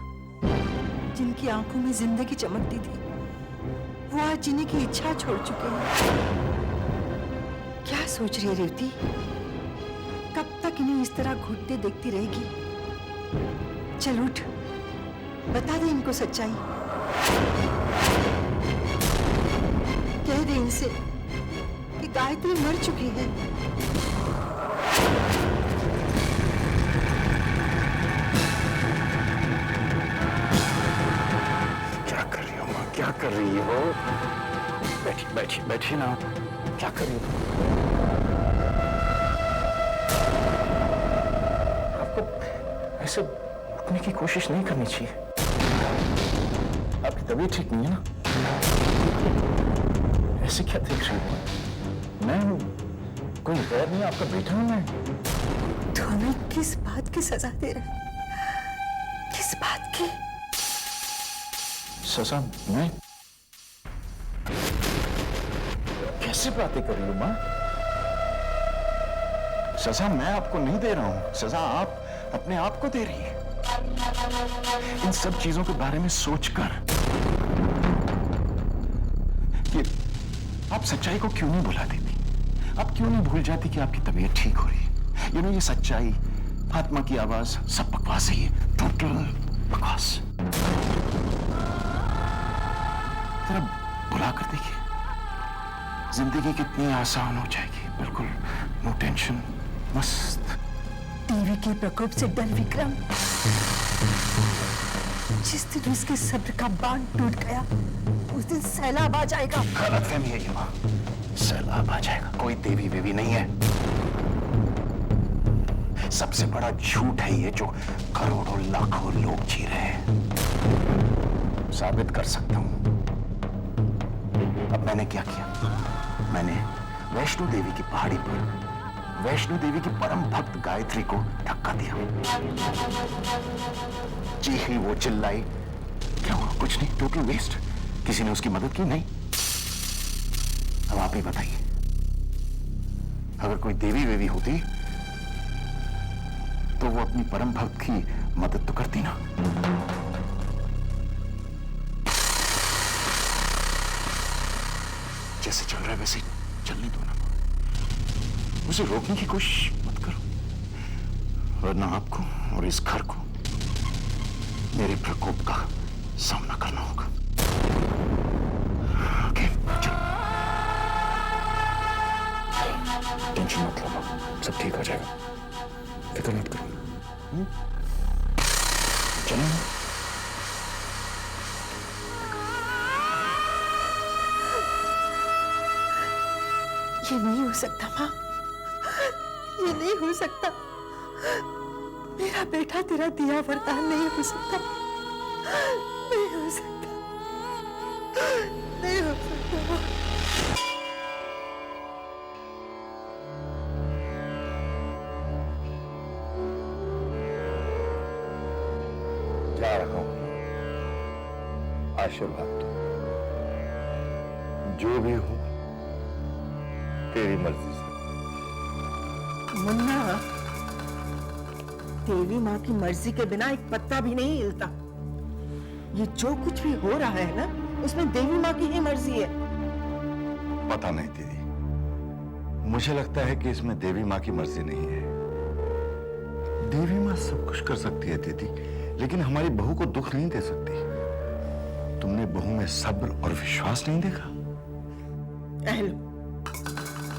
जिनकी आंखों में जिंदगी चमकती थी, वो आज जीने की इच्छा छोड़ चुके हैं। क्या सोच रही है रेवती? कब तक इन्हें इस तरह घुटते देखती रहेगी? चल उठ, बता दे इनको सच्चाई। कह दे इनसे कि गायत्री मर चुकी है। क्या कर रही हो मां, क्या कर रही हो? बैठी बैठी बैठी ना, क्या कर रही हो? आपको ऐसे उठने की कोशिश नहीं करनी चाहिए। आपकी तबीयत ठीक नहीं है ना? ऐसे क्या देख रही हो? मैं कोई गैर नहीं, आपका बेटा हूं मैं। तो हमें किस बात की सजा दे रहा है? किस बात की सजा? मैं कैसे बातें कर रही हूं मां? सजा मैं आपको नहीं दे रहा हूं, सजा आप अपने आप को दे रही है। इन सब चीजों के बारे में सोचकर कि आप सच्चाई को क्यों नहीं भुला देती? आप क्यों नहीं भूल जाती कि आपकी तबीयत ठीक हो रही है? ये सच्चाई, आत्मा की आवाज, सब बकवास है, ये टोटल बकवास। जरा भुला कर देखिए, जिंदगी कितनी आसान हो जाएगी। बिल्कुल नो टेंशन, मस्त। टीवी के प्रकोप से डर विक्रम। जिस दिन उसके सब्र का बांध टूट गया, उस दिन सैलाब आ जाएगा। गलतफहमी है ये मां, सैलाब आ जाएगा। कोई देवी वेवी नहीं है। सबसे बड़ा झूठ है ये जो करोड़ों लाखों लोग जी रहे हैं। साबित कर सकता हूं। अब मैंने क्या किया? मैंने वैष्णो देवी की पहाड़ी पर वैष्णो देवी की परम भक्त गायत्री को धक्का दिया। जी ही वो चिल्लाई। क्या हुआ? कुछ नहीं, टोटल वेस्ट। किसी ने उसकी मदद की नहीं। अब आप ही बताइए, अगर कोई देवी वेवी होती तो वो अपनी परम भक्त की मदद तो करती ना। जैसे चल रहा है वैसे चलने दो ना, उसे रोकने की कोशिश मत करो, वरना आपको और इस घर को मेरे प्रकोप का सामना करना होगा। ओके, चलो। टेंशन मत लो, सब ठीक हो जाएगा, फिक्र मत करो। चलो। ये नहीं हो सकता माँ, ये नहीं हो सकता। मेरा बेटा तेरा दिया वरदान नहीं हो सकता, नहीं हो सकता, नहीं हो सकता। जा रहा हूं, आशीर्वाद दो। जो भी हो तेरी मर्जी से। मुन्ना, देवी माँ की मर्जी के बिना एक पत्ता भी नहीं हिलता। ये जो कुछ भी हो रहा है ना, उसमें देवी माँ की ही मर्जी है। पता नहीं दीदी, मुझे लगता है कि इसमें देवी माँ की मर्जी नहीं है। देवी माँ सब कुछ कर सकती है दीदी, लेकिन हमारी बहू को दुख नहीं दे सकती। तुमने बहू में सब्र और विश्वास नहीं देखा? अहलो,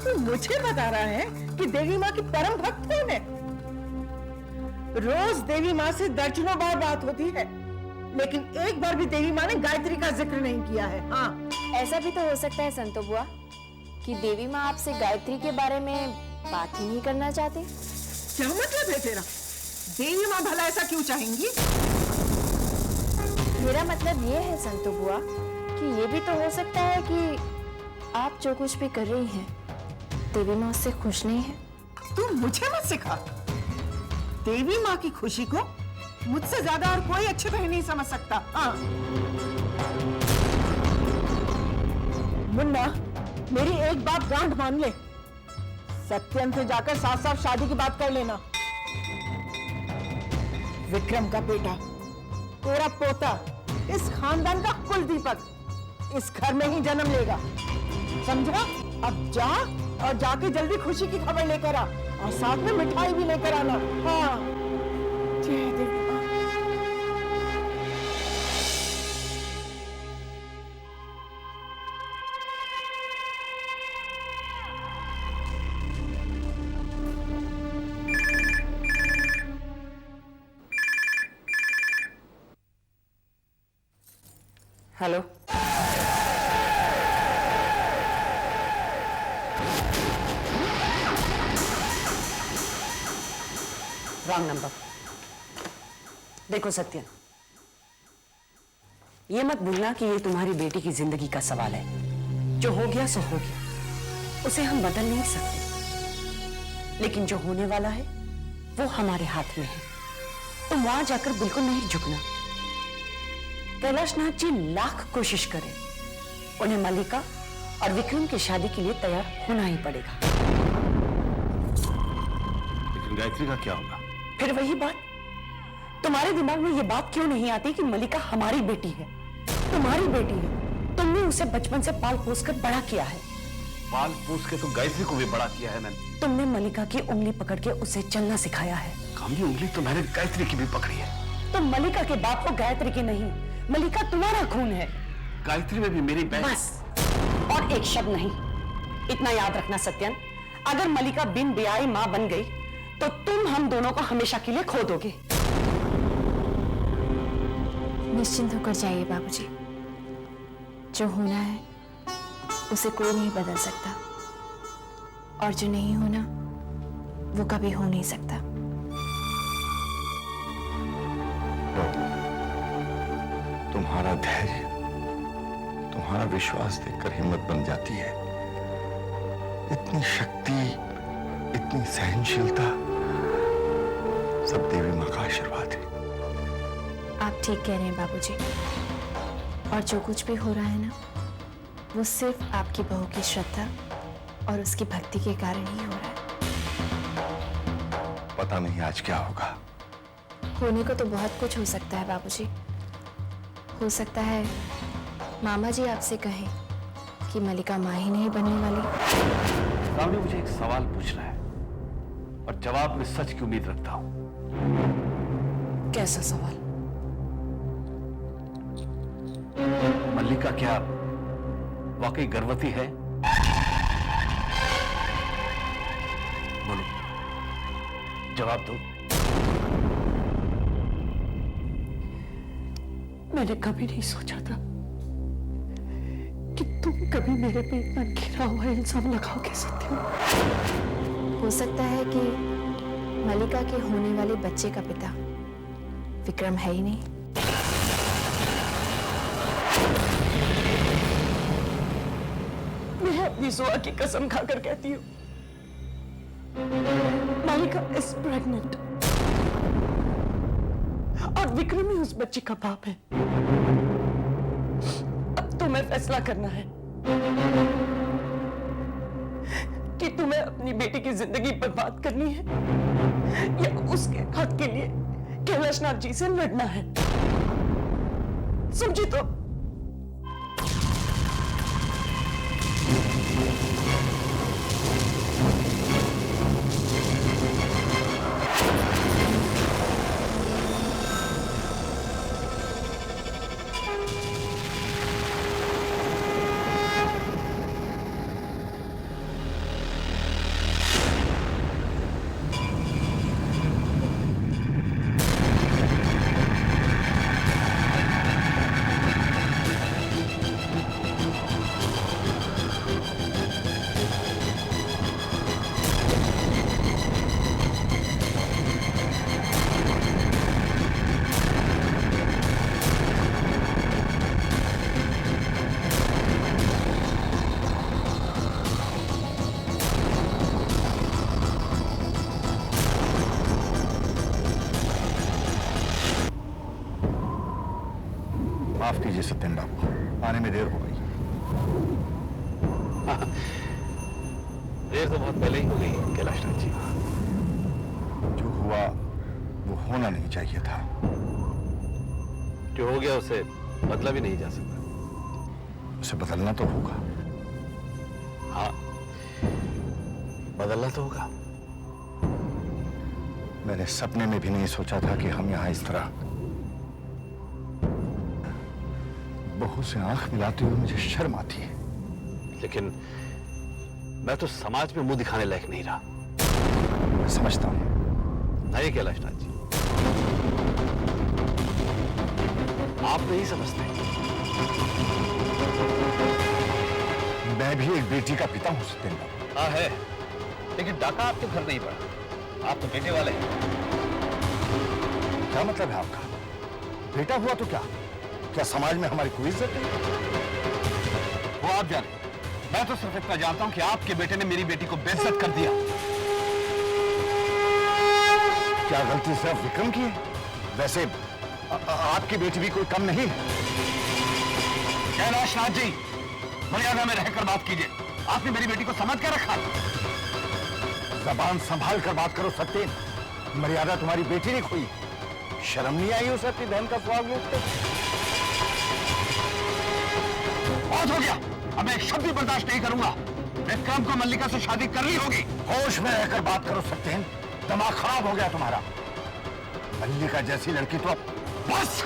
तो मुझे बता रहा है कि देवी माँ की परम भक्त कौन है? रोज देवी माँ से दर्जनों बार बात होती है, लेकिन एक बार भी देवी माँ ने गायत्री का जिक्र नहीं किया है। हाँ, ऐसा भी तो हो सकता है संतो बुआ कि देवी माँ आपसे गायत्री के बारे में बात ही नहीं करना चाहती। क्या मतलब है तेरा? देवी माँ भला ऐसा क्यों चाहेंगी? मेरा मतलब ये है संतो बुआ कि ये भी तो हो सकता है कि आप जो कुछ भी कर रही हैं, देवी माँ उससे खुश नहीं है। तू मुझे मत सिखा। देवी माँ की खुशी को मुझसे ज्यादा और कोई अच्छे से नहीं समझ सकता। हाँ। मुन्ना, मेरी एक बात गांठ मान ले, सत्यन से जाकर साफ साफ शादी की बात कर लेना। विक्रम का बेटा, तेरा पोता, इस खानदान का कुल दीपक इस घर में ही जन्म लेगा, समझा? अब जा और जाके जल्दी खुशी की खबर लेकर आ और साथ में मिठाई भी लेकर आना। हाँ, जय देवी माँ। Hello, wrong number. देखो सत्यन, ये मत भूलना कि ये तुम्हारी बेटी की जिंदगी का सवाल है। जो हो गया सो हो गया, उसे हम बदल नहीं सकते, लेकिन जो होने वाला है वो हमारे हाथ में है। तुम वहां जाकर बिल्कुल नहीं झुकना। कैलाशनाथ जी लाख कोशिश करें, उन्हें मल्लिका और विक्रम की शादी के लिए तैयार होना ही पड़ेगा। लेकिन गायत्री का क्या होगा? फिर वही बात, तुम्हारे दिमाग में ये बात क्यों नहीं आती कि मल्लिका हमारी बेटी है, तुम्हारी बेटी है। तुमने उसे बचपन से पाल पोस कर बड़ा किया है। पाल पोस के तो गायत्री को भी बड़ा किया है मैंने। तुमने मल्लिका की उंगली पकड़ के उसे चलना सिखाया है। कामनी, उंगली तो मैंने गायत्री की भी पकड़ी है। तुम मल्लिका के बाप को गायत्री की नहीं, मल्लिका तुम्हारा खून है। गायत्री में भी मेरी बहन। बस, और एक शब्द नहीं। इतना याद रखना सत्यन, अगर मल्लिका बिन ब्याही मां बन गई तो तुम हम दोनों को हमेशा के लिए खो दोगे। निश्चिंत होकर जाइए बाबूजी, जो होना है उसे कोई नहीं बदल सकता, और जो नहीं होना वो कभी हो नहीं सकता। तुम्हारा धैर्य, तुम्हारा विश्वास देखकर हिम्मत बन जाती है। इतनी शक्ति, इतनी सहनशीलता, सब देवी माँ का आशीर्वाद है। आप ठीक कह रहे हैं बाबूजी, और जो कुछ भी हो रहा है ना, वो सिर्फ आपकी बहू की श्रद्धा और उसकी भक्ति के कारण ही हो रहा है। पता नहीं आज क्या होगा। होने को तो बहुत कुछ हो सकता है बाबूजी। हो सकता है मामा जी आपसे कहें कि मल्लिका मां ही नहीं बनने वाली। कामनी, मुझे एक सवाल पूछना है और जवाब में सच की उम्मीद रखता हूं। कैसा सवाल? मल्लिका क्या वाकई गर्भवती है? बोलो, जवाब दो। मैंने कभी नहीं सोचा था कि तुम कभी मेरे पे इतना घिरा हुआ इल्जाम लगाओगे सत्यम। हो सकता है कि मल्लिका के होने वाले बच्चे का पिता विक्रम है ही नहीं। मैं अपनी जुआ की कसम खाकर कहती हूँ, मल्लिका इज प्रेग्नेंट और विक्रम ही उस बच्चे का बाप है। अब तुम्हें फैसला करना है कि तुम्हें अपनी बेटी की जिंदगी बर्बाद करनी है या उसके हक के लिए कैलाशनाथ जी से लड़ना है। समझी तो? माफ कीजिए सत्येन बाबू, आने में देर हो गई। देर तो बहुत पहले ही हो गई कैलाशनाथ जी। जो हुआ वो होना नहीं चाहिए था। जो हो गया उसे बदला भी नहीं जा सकता। उसे बदलना तो होगा। हाँ, बदलना तो होगा। मैंने सपने में भी नहीं सोचा था कि हम यहां इस तरह बहू से आंख मिलाते हुए मुझे शर्म आती है। लेकिन मैं तो समाज में मुंह दिखाने लायक नहीं रहा। मैं समझता हूं। नहीं कैलाशनाथ जी, आप नहीं समझते। मैं भी एक बेटी का पिता हूं सत्येन बाबू। हाँ है, लेकिन डाका आपके घर नहीं पड़ा। आप तो बेटे वाले हैं। क्या मतलब है आपका? बेटा हुआ तो क्या समाज में हमारी कोई इज्जत नहीं? वो आप जाने, मैं तो सिर्फ इतना जानता हूं कि आपके बेटे ने मेरी बेटी को बेइज्जत कर दिया। क्या गलती सिर्फ विक्रम की है? वैसे आपकी बेटी भी कोई कम नहीं है। कैलाशनाथ जी, मर्यादा में रहकर बात कीजिए। आपने मेरी बेटी को समझ कर रखा। जबान संभाल कर बात करो सत्येन। मर्यादा तुम्हारी बेटी ने खोई। शर्म नहीं आई उसे अपनी बहन का स्वाग लूटते? बहुत हो गया, अब मैं एक शब्द भी बर्दाश्त नहीं करूंगा। विक्रम को मल्लिका से शादी करनी होगी। होश में रहकर बात करो सत्येन। दिमाग खराब हो गया तुम्हारा। मल्लिका जैसी लड़की तो बस।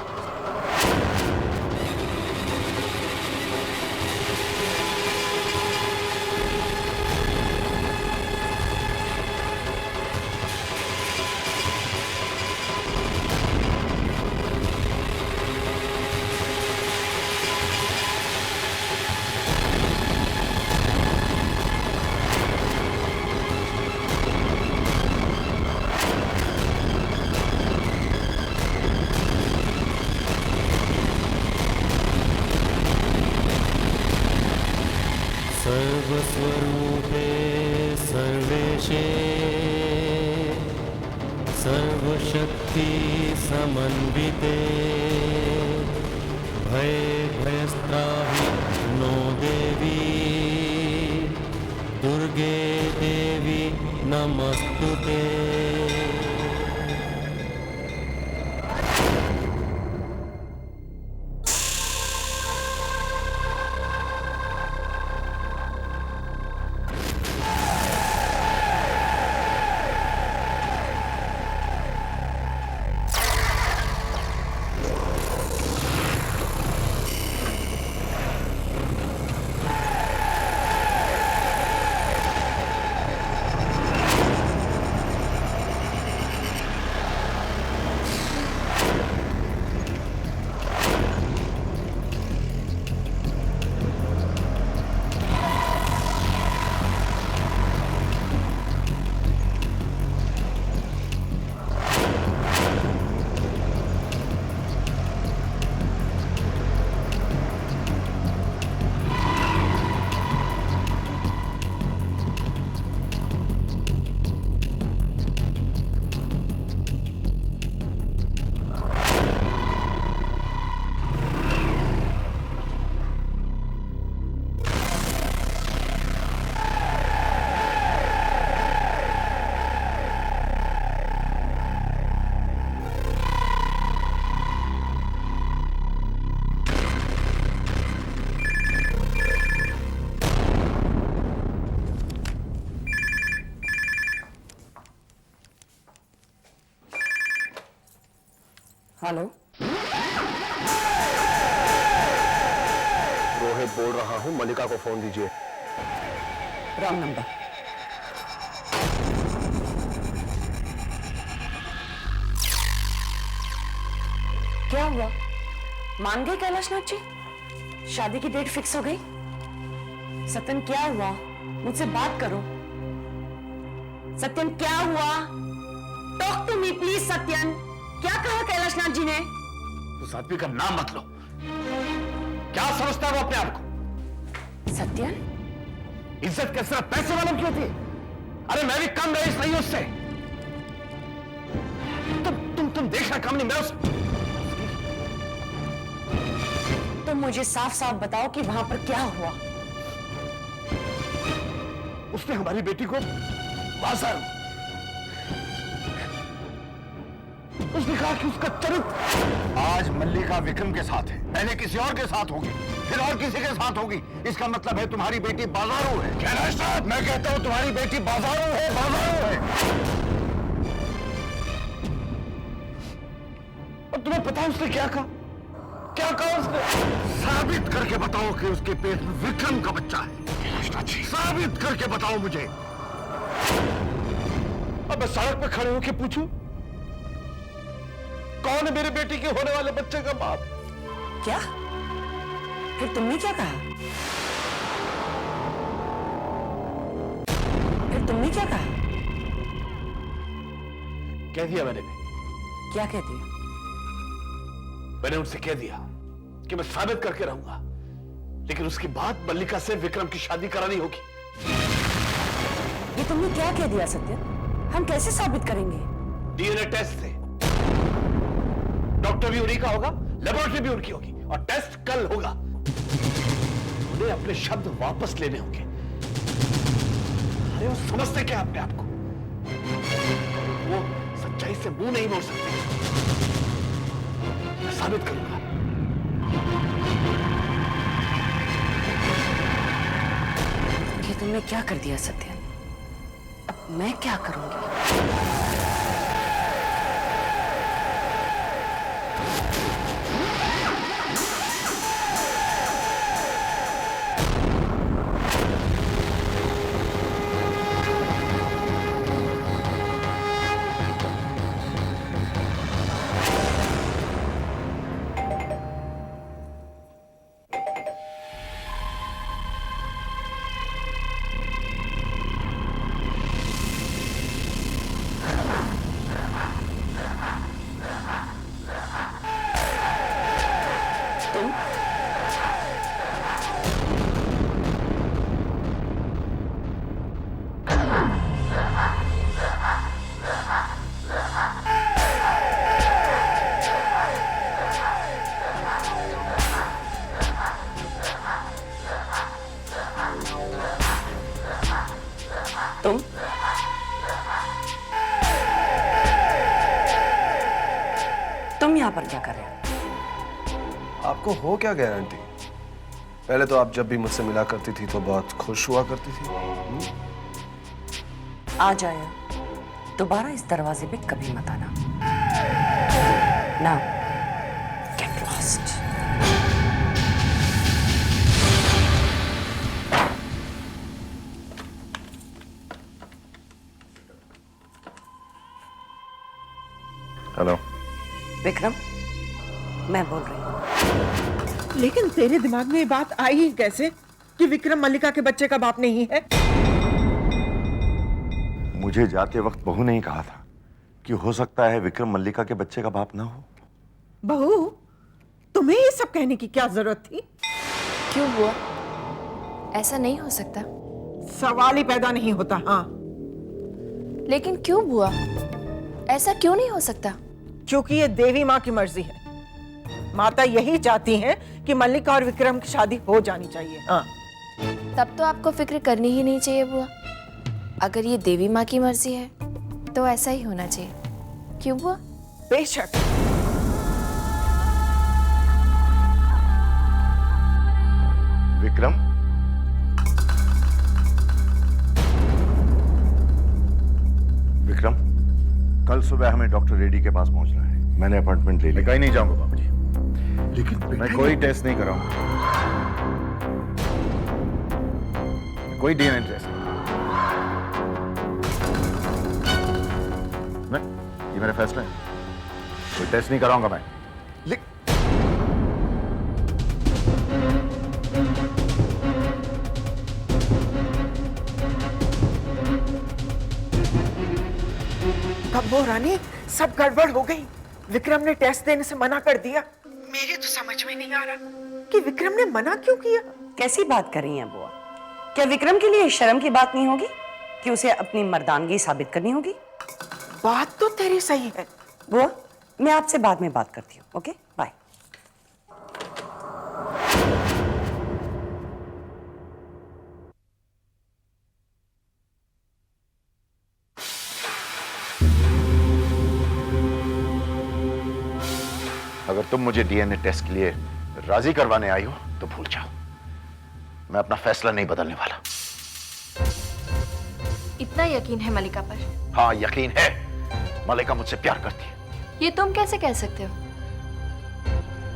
सर्वस्वरूपे सर्वेशे सर्वशक्ति समन्विते भय भयस्त्राहि नो देवी दुर्गे देवी नमस्तुते। हेलो, रोहित बोल रहा हूँ, मल्लिका को फोन दीजिए। Wrong number. क्या हुआ? मान गए कैलाशनाथ जी? शादी की डेट फिक्स हो गई? सत्यन क्या हुआ? मुझसे बात करो। सत्यन क्या हुआ? Talk to me please. Satyan, क्या कहा कैलाशनाथ जी ने? उस आदमी का नाम मत लो। क्या समझता है वो अपने आप को? सत्यन, इज्जत के सिर्फ पैसे वालों की होती है। अरे मैं भी कम रईस नहीं हूं उससे। तुम देखना कम नहीं, मैं उस तो मुझे साफ साफ बताओ कि वहां पर क्या हुआ? उसने हमारी बेटी को बाजार, उसने कहा कि उसका चरित्र आज मल्लिका विक्रम के साथ है, पहले किसी और के साथ होगी, फिर और किसी के साथ होगी। इसका मतलब है तुम्हारी बेटी बाजारू है। कैलाशनाथ, मैं कहता हूं तुम्हारी बेटी बाजारू है, बाजारू है। और तुम्हें पता है उसने क्या कहा? क्या कहा उसने? साबित करके बताओ कि उसके पेट में विक्रम का बच्चा है। साबित करके बताओ मुझे। अब मैं सड़क पे खड़े होकर पूछूं, कौन है मेरी बेटी के होने वाले बच्चे का बाप? क्या? फिर तुमने क्या कहा? फिर तुमने क्या कहा? कह दिया मैंने। क्या कह दिया? मैंने उनसे कह दिया कि मैं साबित करके रहूंगा, लेकिन उसके बाद मल्लिका से विक्रम की शादी करानी होगी। ये तुमने क्या कह दिया सत्यन? हम कैसे साबित करेंगे? डीएनए टेस्ट से। डॉक्टर भी उन्हीं का होगा, लेबोरेटरी भी उनकी होगी, और टेस्ट कल होगा। उन्हें अपने शब्द वापस लेने होंगे। अरे वो समझते क्या अपने आप को? वो सच्चाई से मुंह नहीं मोड़ सकते। मैं साबित करूंगा। ये तुमने क्या कर दिया सत्यन? अब मैं क्या करूंगी? तुम यहां पर क्या कर रहे हो? आपको हो क्या गारंटी? पहले तो आप जब भी मुझसे मिला करती थी तो बहुत खुश हुआ करती थी। आ जाए, दोबारा इस दरवाजे पे कभी मत आना। ना, गेट लॉस्ट। हेलो विक्रम, मैं बोल रही हूँ। लेकिन तेरे दिमाग में ये बात आई ही कैसे कि विक्रम मल्लिका के बच्चे का बाप नहीं है? मुझे जाते वक्त बहू ने ही कहा था कि हो सकता है विक्रम मल्लिका के बच्चे का बाप ना हो। बहू, तुम्हें ये सब कहने की क्या जरूरत थी? क्यों हुआ? ऐसा नहीं हो सकता। सवाल ही पैदा नहीं होता। हाँ, लेकिन क्यों बुआ? ऐसा क्यों नहीं हो सकता? क्योंकि ये देवी माँ की मर्जी है। माता यही चाहती हैं कि मल्लिका और विक्रम की शादी हो जानी चाहिए। हाँ, तब तो आपको फिक्र करनी ही नहीं चाहिए बुआ। अगर ये देवी माँ की मर्जी है तो ऐसा ही होना चाहिए। क्यों बुआ? बेशक। विक्रम, विक्रम, कल सुबह हमें डॉक्टर रेड्डी के पास पहुंचना है। मैंने अपॉइंटमेंट ले ली। मैं कहीं नहीं जाऊंगा बाबूजी। लेकिन मैं कोई टेस्ट नहीं कराऊंगा, कोई डीएनए टेस्ट नहीं। ये मेरा फैसला है, कोई टेस्ट नहीं कराऊंगा मैं। बब्बू रानी, सब गड़बड़ हो गई। विक्रम ने टेस्ट देने से मना कर दिया। मेरे तो समझ में नहीं आ रहा कि विक्रम ने मना क्यों किया। कैसी बात कर रही हैं बुआ? क्या विक्रम के लिए शर्म की बात नहीं होगी कि उसे अपनी मर्दानगी साबित करनी होगी? बात तो तेरी सही है बुआ, मैं आपसे बाद में बात करती हूँ। Okay, bye. अगर तुम मुझे डीएनए टेस्ट के लिए राजी करवाने आई हो तो भूल जाओ, मैं अपना फैसला नहीं बदलने वाला। इतना यकीन है मलिका पर? हाँ, यकीन है। मलिका मुझसे प्यार करती है। ये तुम कैसे कह सकते हो?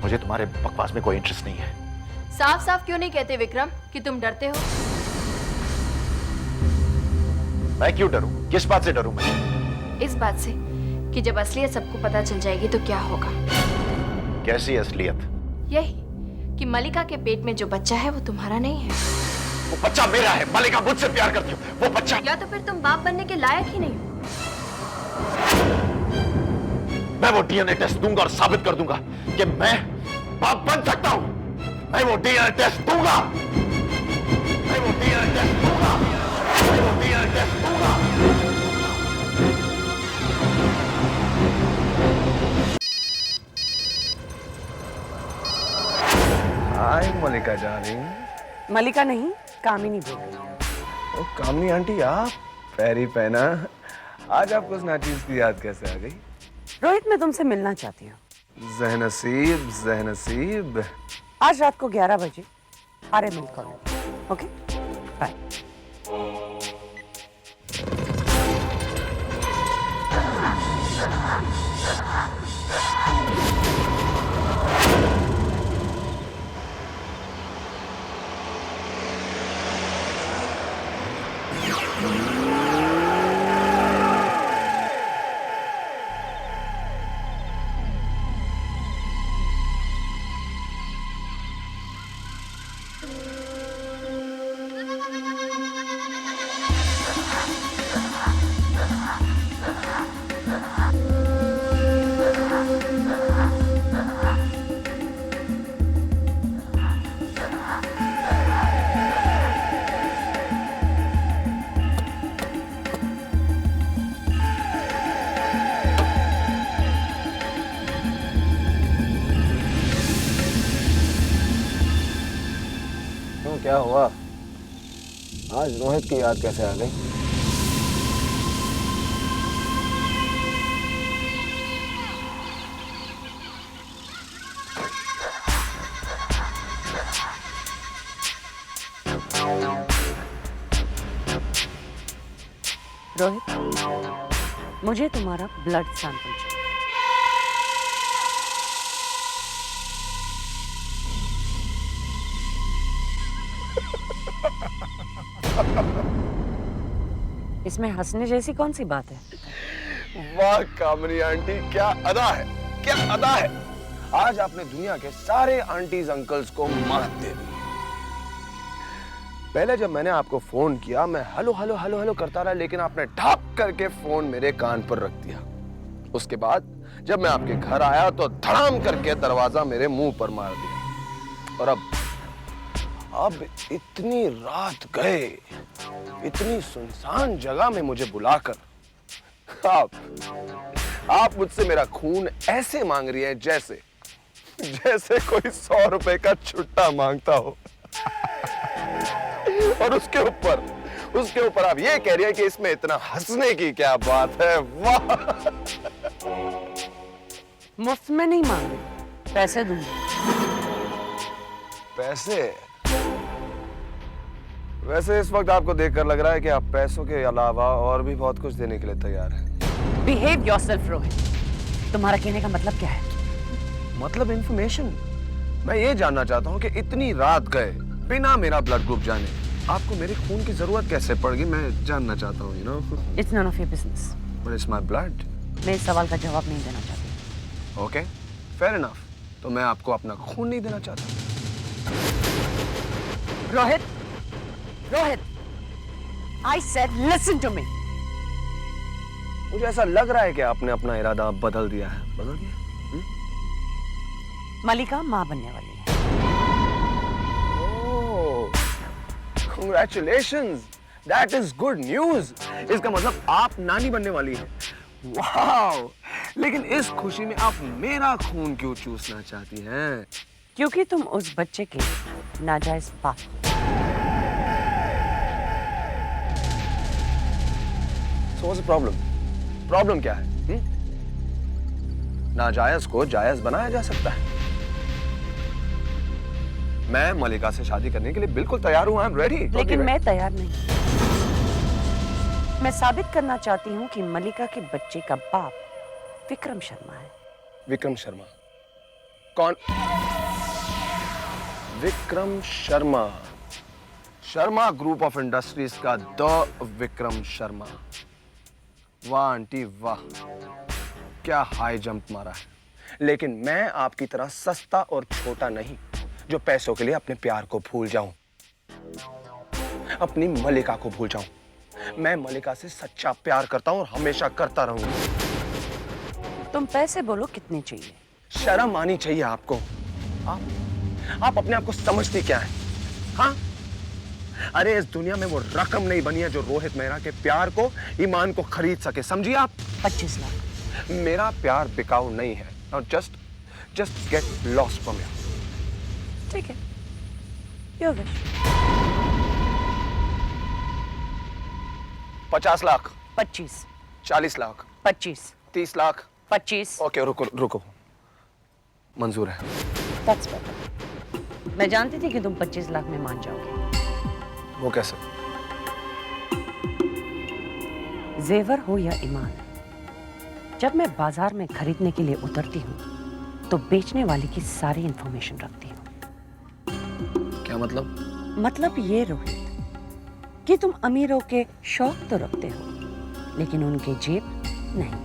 मुझे तुम्हारे बकवास में कोई इंटरेस्ट नहीं है। साफ साफ क्यों नहीं कहते विक्रम कि तुम डरते हो? मैं क्यों डरूं? किस बात से डरूं मैं? इस बात से कि जब असलियत सबको पता चल जाएगी तो क्या होगा। कैसी असलियत? यही कि मलिका के पेट में जो बच्चा है वो तुम्हारा नहीं है। वो बच्चा मेरा है। मलिका मुझसे प्यार करती है। वो बच्चा, या तो फिर तुम बाप बनने के लायक ही नहीं हो। मैं वो डीएनए टेस्ट दूंगा और साबित कर दूंगा कि मैं बाप बन सकता हूं। मैं वो डीएनए टेस्ट दूंगा। मैं वो डीएनए टेस्ट दूंगा। मैं वो डीएनए टेस्ट दूंगा। हाय मलिका डार्लिंग। मलिका नहीं, कामिनी बोल रही है। ओ कामनी आंटी, आप पैरी पहना। आज आपको उस नाचीज की याद कैसे आ गई? रोहित, मैं तुमसे मिलना चाहती हूँ। ज़हनसीब, ज़हनसीब। आज रात को 11 बजे Arya mill colony. Okay, bye. क्या हुआ? आज रोहित की याद कैसे आ गई? रोहित, मुझे तुम्हारा ब्लड सैंपल चाहिए। इसमें हंसने जैसी कौन सी बात है? वाह कामनी आंटी, क्या अदा है, क्या अदा है। आज आपने दुनिया के सारे आंटीज अंकल्स को मात दे दी। पहले जब मैंने आपको फोन किया मैं हेलो हेलो हेलो हेलो करता रहा, लेकिन आपने ढाप करके फोन मेरे कान पर रख दिया। उसके बाद जब मैं आपके घर आया तो धड़ाम करके दरवाजा मेरे मुंह पर मार दिया। और अब इतनी रात गए, इतनी सुनसान जगह में मुझे बुलाकर आप मुझसे मेरा खून ऐसे मांग रही है जैसे कोई 100 रुपए का छुट्टा मांगता हो। और उसके ऊपर आप ये कह रही है कि इसमें इतना हंसने की क्या बात है। वाह! मुफ्त में नहीं मांग रही, पैसे दूंगी। पैसे? वैसे इस वक्त आपको देखकर लग रहा है कि आप पैसों के अलावा और भी बहुत कुछ देने के लिए तैयार हैं। Behave yourself Rohit. तुम्हारा कहने का मतलब क्या है? मतलब इंफॉर्मेशन। मैं ये जानना चाहता हूँ कि इतनी रात गए बिना मेरा ब्लड ग्रुप जाने आपको मेरे खून की जरूरत कैसे पड़ गई, मैं जानना चाहता हूँ, you know. It's none of your business. But it's my blood. मैं इस सवाल का जवाब नहीं देना चाहती। Okay, fair enough. तो मैं आपको अपना खून नहीं देना चाहता। Rohit, Rohit, I said listen to me. मुझे ऐसा लग रहा है कि आपने अपना इरादा बदल दिया है। बदल दिया? मलिका माँ बनने वाली है। Congratulations, that is good news. इसका मतलब आप नानी बनने वाली हैं। वाओ! लेकिन इस खुशी में आप मेरा खून क्यों चूसना चाहती हैं? क्योंकि तुम उस बच्चे के नाजायज बाप हो। So what's the problem? Problem क्या है? नाजायज को जायज बनाया जा सकता है। मैं मलिका से शादी करने के लिए बिल्कुल तैयार हूं। I am ready. लेकिन मैं तैयार नहीं। मैं साबित करना चाहती हूँ कि मलिका के बच्चे का बाप विक्रम शर्मा है। विक्रम शर्मा? कौन? Vikram Sharma, Sharma group of industries का द विक्रम शर्मा। वाह आंटी वाह, क्या हाई जंप मारा है। लेकिन मैं आपकी तरह सस्ता और छोटा नहीं जो पैसों के लिए अपने प्यार को भूल जाऊं, अपनी मलिका को भूल जाऊं। मैं मलिका से सच्चा प्यार करता हूं और हमेशा करता रहूंगा। तुम पैसे बोलो कितने चाहिए? शर्म आनी चाहिए आपको। आप अपने आप को समझते क्या है? हाँ, अरे इस दुनिया में वो रकम नहीं बनी है जो रोहित मेहरा के प्यार को, ईमान को खरीद सके। समझिए आप? 25 लाख। मेरा प्यार बिकाऊ नहीं है। Now just get lost from here. ठीक है, your wish। 50 lakh. 25। 40 lakh. 25। 30 lakh. 25। Okay, रुको, मंजूर है। That's better। मैं जानती थी कि तुम 25 लाख में मान जाओगे। वो कैसे? जेवर हो या ईमान, जब मैं बाजार में खरीदने के लिए उतरती हूँ तो बेचने वाले की सारी इंफॉर्मेशन रखती हूँ। क्या मतलब? मतलब ये रोहित कि तुम अमीरों के शौक तो रखते हो लेकिन उनके जेब नहीं।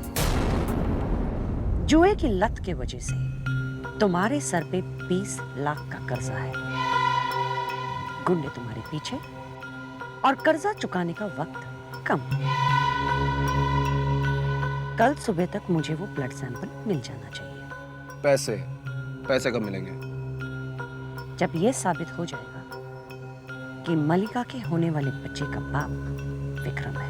जुए की लत के वजह से तुम्हारे सर पे 20 लाख का कर्जा है। गुंडे तुम्हारे पीछे और कर्जा चुकाने का वक्त कम। कल सुबह तक मुझे वो ब्लड सैंपल मिल जाना चाहिए। पैसे कब मिलेंगे? जब ये साबित हो जाएगा कि मलिका के होने वाले बच्चे का बाप विक्रम है।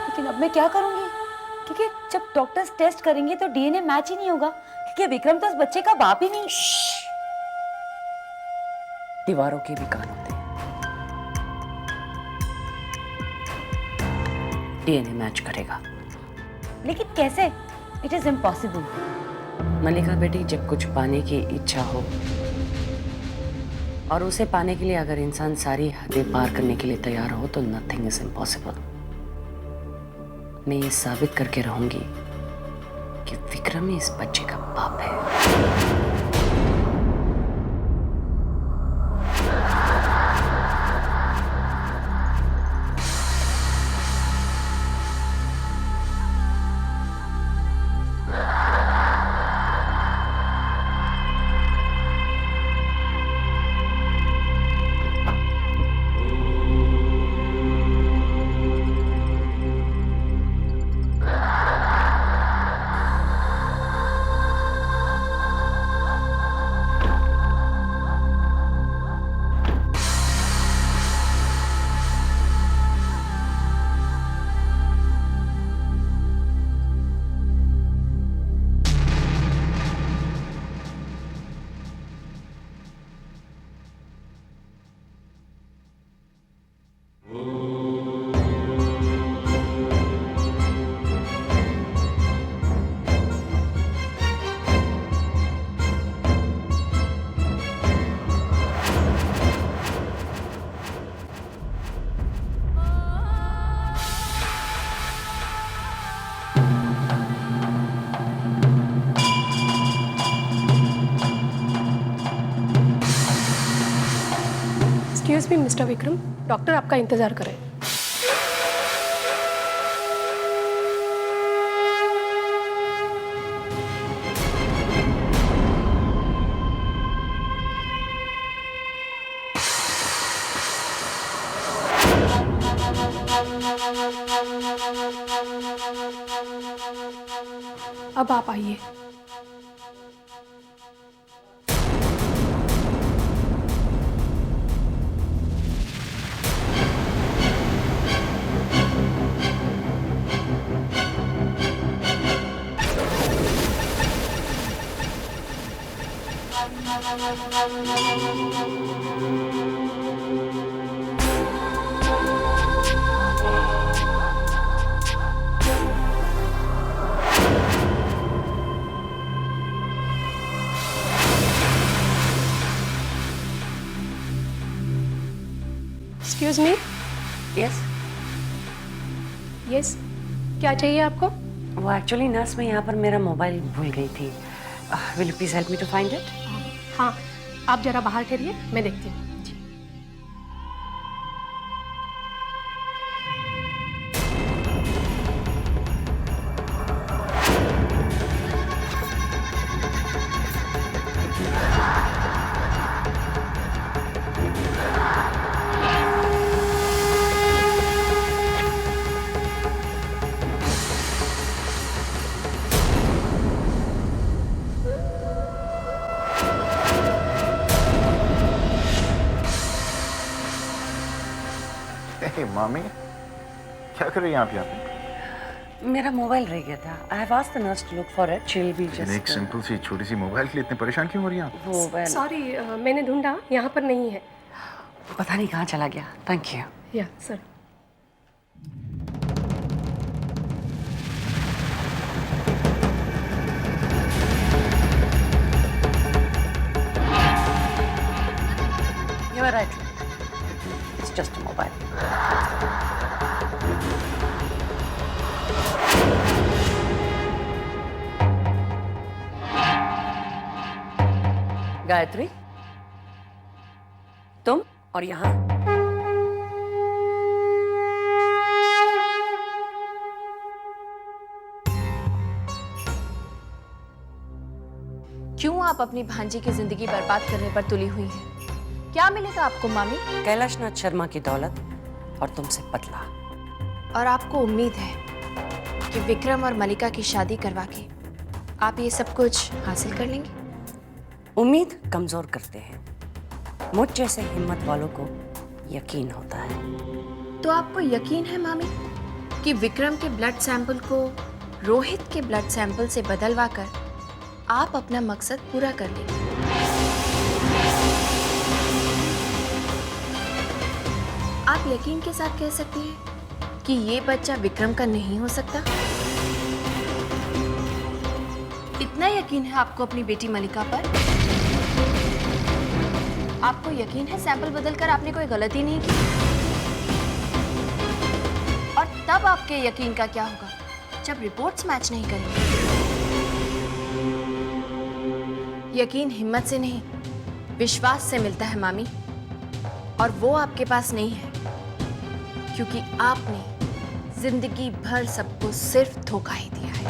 लेकिन अब मैं क्या करूंगी? क्योंकि जब डॉक्टर्स टेस्ट करेंगे तो डीएनए मैच ही नहीं होगा, क्योंकि विक्रम तो उस बच्चे का बाप ही नहीं। दीवारों के भी कान होते हैं। डीएनए मैच करेगा। लेकिन कैसे? It is impossible. मलिका बेटी, जब कुछ पाने की इच्छा हो और उसे पाने के लिए अगर इंसान सारी हदें पार करने के लिए तैयार हो तो नथिंग इज इम्पॉसिबल। मैं ये साबित करके रहूंगी कि विक्रम ही इस बच्चे का बाप है। Excuse me mister Vikram, doctor आपका इंतजार कर रहे हैं। अब आप आइए। Excuse me. यस यस, क्या चाहिए आपको? वो एक्चुअली नर्स, मैं यहाँ पर मेरा मोबाइल भूल गई थी। Will you please help me to find it? हाँ, आप जरा बाहर ठहरिए, मैं देखती हूँ। मामी क्या कर रही हैं आप यहाँ पे? मेरा मोबाइल रह गया था। I have asked the nurse to look for it. She will be just. एक सिंपल सी छोटी सी मोबाइल के लिए इतने परेशान क्यों हो रही हैं आप? वो सॉरी, मैंने ढूंढा, यहाँ पर नहीं है। पता नहीं कहाँ चला गया। Thank you. या sir. You are right. It's just a mobile. Gayatri, तुम और यहाँ क्यों आप अपनी भांजी की जिंदगी बर्बाद करने पर तुली हुई हैं? क्या मिलेगा आपको मामी? कैलाशनाथ शर्मा की दौलत और तुमसे बदला। और आपको उम्मीद है कि विक्रम और मलिका की शादी करवा के आप ये सब कुछ हासिल कर लेंगे? उम्मीद कमजोर करते हैं, मुझ जैसे हिम्मत वालों को यकीन होता है। तो आपको यकीन है मामी कि विक्रम के ब्लड सैंपल को रोहित के ब्लड सैंपल से बदलवा कर आप अपना मकसद पूरा कर लेंगे? आप यकीन के साथ कह सकती हैं कि ये बच्चा विक्रम का नहीं हो सकता? इतना यकीन है आपको अपनी बेटी मलिका पर? आपको यकीन है सैंपल बदलकर आपने कोई गलती नहीं की? और तब आपके यकीन का क्या होगा जब रिपोर्ट्स मैच नहीं करेंगे? यकीन हिम्मत से नहीं, विश्वास से मिलता है मामी, और वो आपके पास नहीं है क्योंकि आपने जिंदगी भर सबको सिर्फ धोखा ही दिया है।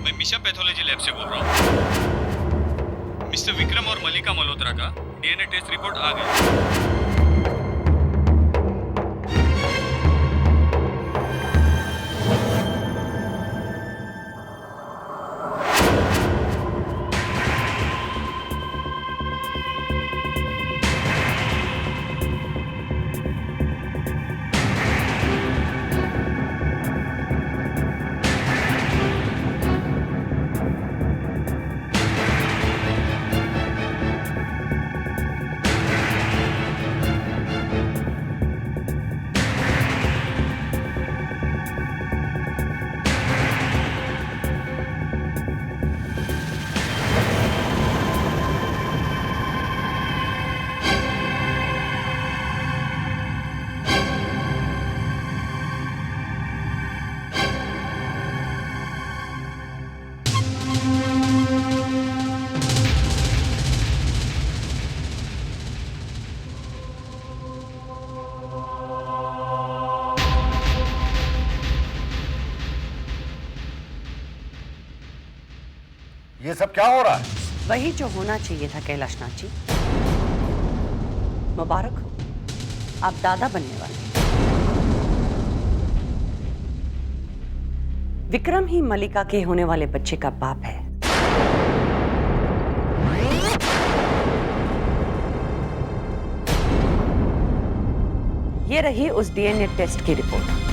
मैं मिशा पैथोलॉजी लैब से बोल रहा हूँ। मिस्टर विक्रम और मलिका मल्होत्रा का डीएनए टेस्ट रिपोर्ट आ गया। ये सब क्या हो रहा है? वही जो होना चाहिए था कैलाशनाथ जी। मुबारक हो, आप दादा बनने वाले। विक्रम ही मलिका के होने वाले बच्चे का बाप है। ये रही उस डीएनए टेस्ट की रिपोर्ट।